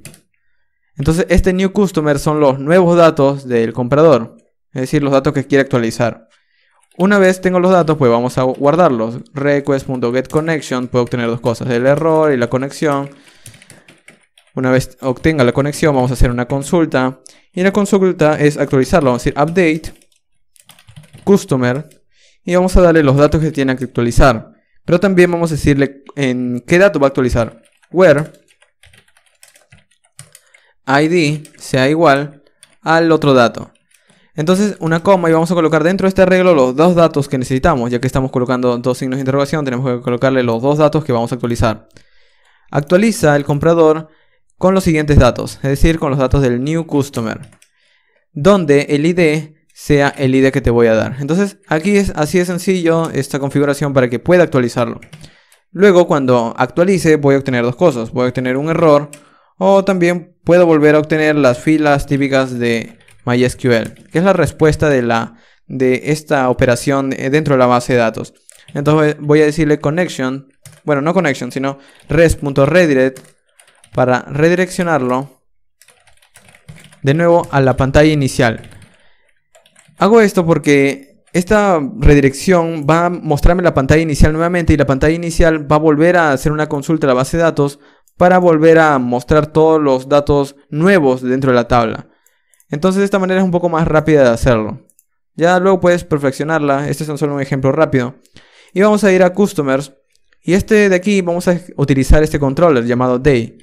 S1: Entonces este new customer son los nuevos datos del comprador. Es decir, los datos que quiere actualizar. Una vez tengo los datos, pues vamos a guardarlos. Request.getConnection puede obtener dos cosas, el error y la conexión. Una vez obtenga la conexión, vamos a hacer una consulta. Y la consulta es actualizarlo. Vamos a decir update customer y vamos a darle los datos que tiene que actualizar. Pero también vamos a decirle en qué dato va a actualizar. Where ID sea igual al otro dato. Entonces una coma y vamos a colocar dentro de este arreglo los dos datos que necesitamos. Ya que estamos colocando dos signos de interrogación, tenemos que colocarle los dos datos que vamos a actualizar. Actualiza el comprador con los siguientes datos, es decir, con los datos del new customer, donde el ID sea el ID que te voy a dar. Entonces aquí es así de sencillo esta configuración para que pueda actualizarlo. Luego cuando actualice voy a obtener dos cosas. Voy a obtener un error o también puedo volver a obtener las filas típicas de MySQL, que es la respuesta de esta operación dentro de la base de datos. Entonces voy a decirle connection, bueno, no connection, sino res.redirect para redireccionarlo de nuevo a la pantalla inicial. Hago esto porque esta redirección va a mostrarme la pantalla inicial nuevamente y la pantalla inicial va a volver a hacer una consulta a la base de datos para volver a mostrar todos los datos nuevos dentro de la tabla. Entonces de esta manera es un poco más rápida de hacerlo. Ya luego puedes perfeccionarla. Este es solo un ejemplo rápido. Y vamos a ir a Customers. Y este de aquí vamos a utilizar este controller llamado Day.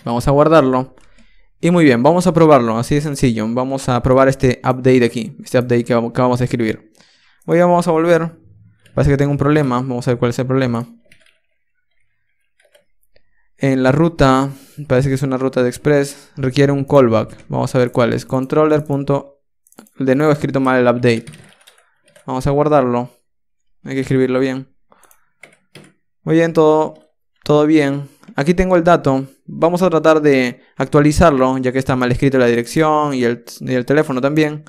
S1: Vamos a guardarlo. Y muy bien, vamos a probarlo. Así de sencillo. Vamos a probar este update de aquí. Este update que vamos a escribir. Hoy vamos a volver. Parece que tengo un problema. Vamos a ver cuál es el problema. En la ruta, parece que es una ruta de Express, requiere un callback. Vamos a ver cuál es. Controller. De nuevo he escrito mal el update. Vamos a guardarlo. Hay que escribirlo bien. Muy bien, todo bien. Aquí tengo el dato. Vamos a tratar de actualizarlo, ya que está mal escrito la dirección y el teléfono también.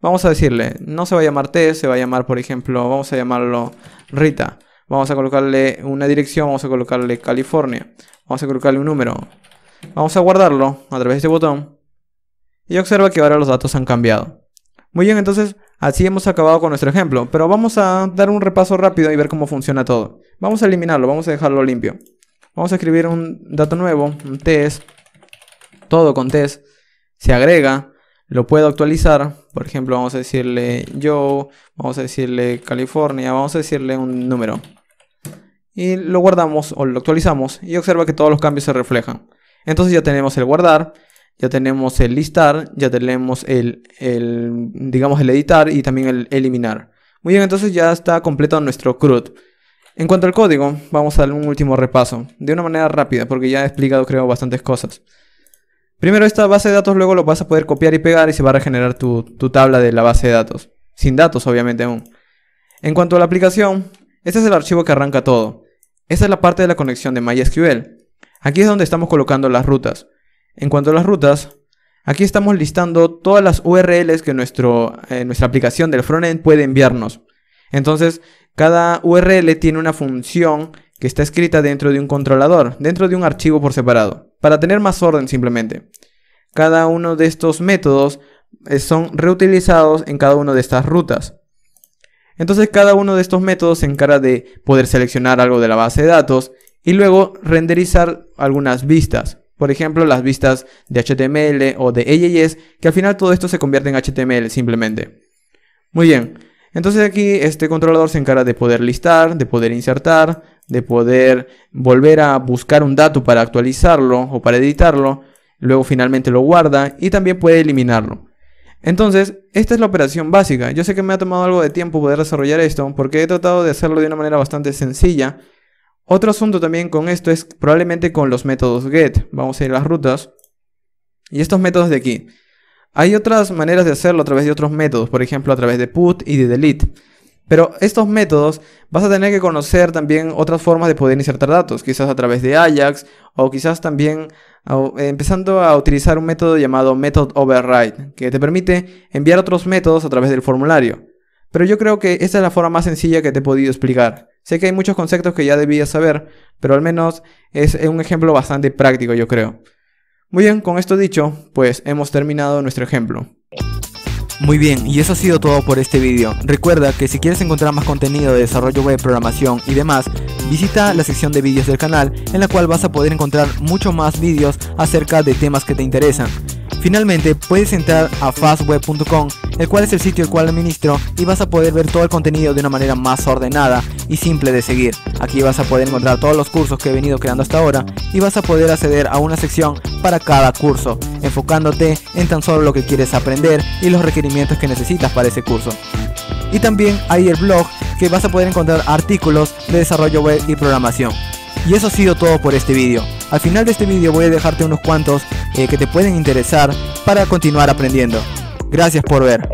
S1: Vamos a decirle, no se va a llamar T, se va a llamar, por ejemplo, vamos a llamarlo Rita. Vamos a colocarle una dirección, vamos a colocarle California. Vamos a colocarle un número. Vamos a guardarlo a través de este botón. Y observa que ahora los datos han cambiado. Muy bien, entonces así hemos acabado con nuestro ejemplo. Pero vamos a dar un repaso rápido y ver cómo funciona todo. Vamos a eliminarlo, vamos a dejarlo limpio. Vamos a escribir un dato nuevo, un test. Todo con test. Se agrega. Lo puedo actualizar. Por ejemplo, vamos a decirle Joe. Vamos a decirle California. Vamos a decirle un número. Y lo guardamos o lo actualizamos. Y observa que todos los cambios se reflejan. Entonces ya tenemos el guardar. Ya tenemos el listar. Ya tenemos digamos el editar y también el eliminar. Muy bien, entonces ya está completo nuestro CRUD. En cuanto al código, vamos a dar un último repaso, de una manera rápida, porque ya he explicado creo bastantes cosas. Primero, esta base de datos luego lo vas a poder copiar y pegar y se va a regenerar tu tabla de la base de datos. Sin datos, obviamente aún. En cuanto a la aplicación, este es el archivo que arranca todo. Esta es la parte de la conexión de MySQL. Aquí es donde estamos colocando las rutas. En cuanto a las rutas, aquí estamos listando todas las URLs que nuestra aplicación del frontend puede enviarnos. Entonces, cada URL tiene una función que está escrita dentro de un controlador, dentro de un archivo por separado, para tener más orden simplemente. Cada uno de estos métodos son reutilizados en cada una de estas rutas. Entonces cada uno de estos métodos se encarga de poder seleccionar algo de la base de datos y luego renderizar algunas vistas. Por ejemplo, las vistas de HTML o de AJS, que al final todo esto se convierte en HTML simplemente. Muy bien. Entonces aquí este controlador se encarga de poder listar, de poder insertar, de poder volver a buscar un dato para actualizarlo o para editarlo. Luego finalmente lo guarda y también puede eliminarlo. Entonces, esta es la operación básica. Yo sé que me ha tomado algo de tiempo poder desarrollar esto porque he tratado de hacerlo de una manera bastante sencilla. Otro asunto también con esto es probablemente con los métodos get. Vamos a ir a las rutas. Y estos métodos de aquí. Hay otras maneras de hacerlo a través de otros métodos, por ejemplo a través de put y de delete. Pero estos métodos vas a tener que conocer también otras formas de poder insertar datos, quizás a través de Ajax o quizás también empezando a utilizar un método llamado method override, que te permite enviar otros métodos a través del formulario. Pero yo creo que esta es la forma más sencilla que te he podido explicar. Sé que hay muchos conceptos que ya debías saber, pero al menos es un ejemplo bastante práctico, yo creo. Muy bien, con esto dicho, pues hemos terminado nuestro ejemplo.
S2: Muy bien, y eso ha sido todo por este vídeo. Recuerda que si quieres encontrar más contenido de desarrollo web, programación y demás, visita la sección de vídeos del canal, en la cual vas a poder encontrar mucho más vídeos acerca de temas que te interesan. Finalmente, puedes entrar a fastweb.com, el cual es el sitio el cual administro, y vas a poder ver todo el contenido de una manera más ordenada y simple de seguir. Aquí vas a poder encontrar todos los cursos que he venido creando hasta ahora y vas a poder acceder a una sección para cada curso, enfocándote en tan solo lo que quieres aprender y los requerimientos que necesitas para ese curso. Y también hay el blog, que vas a poder encontrar artículos de desarrollo web y programación. Y eso ha sido todo por este vídeo. Al final de este vídeo voy a dejarte unos cuantos que te pueden interesar para continuar aprendiendo. Gracias por ver.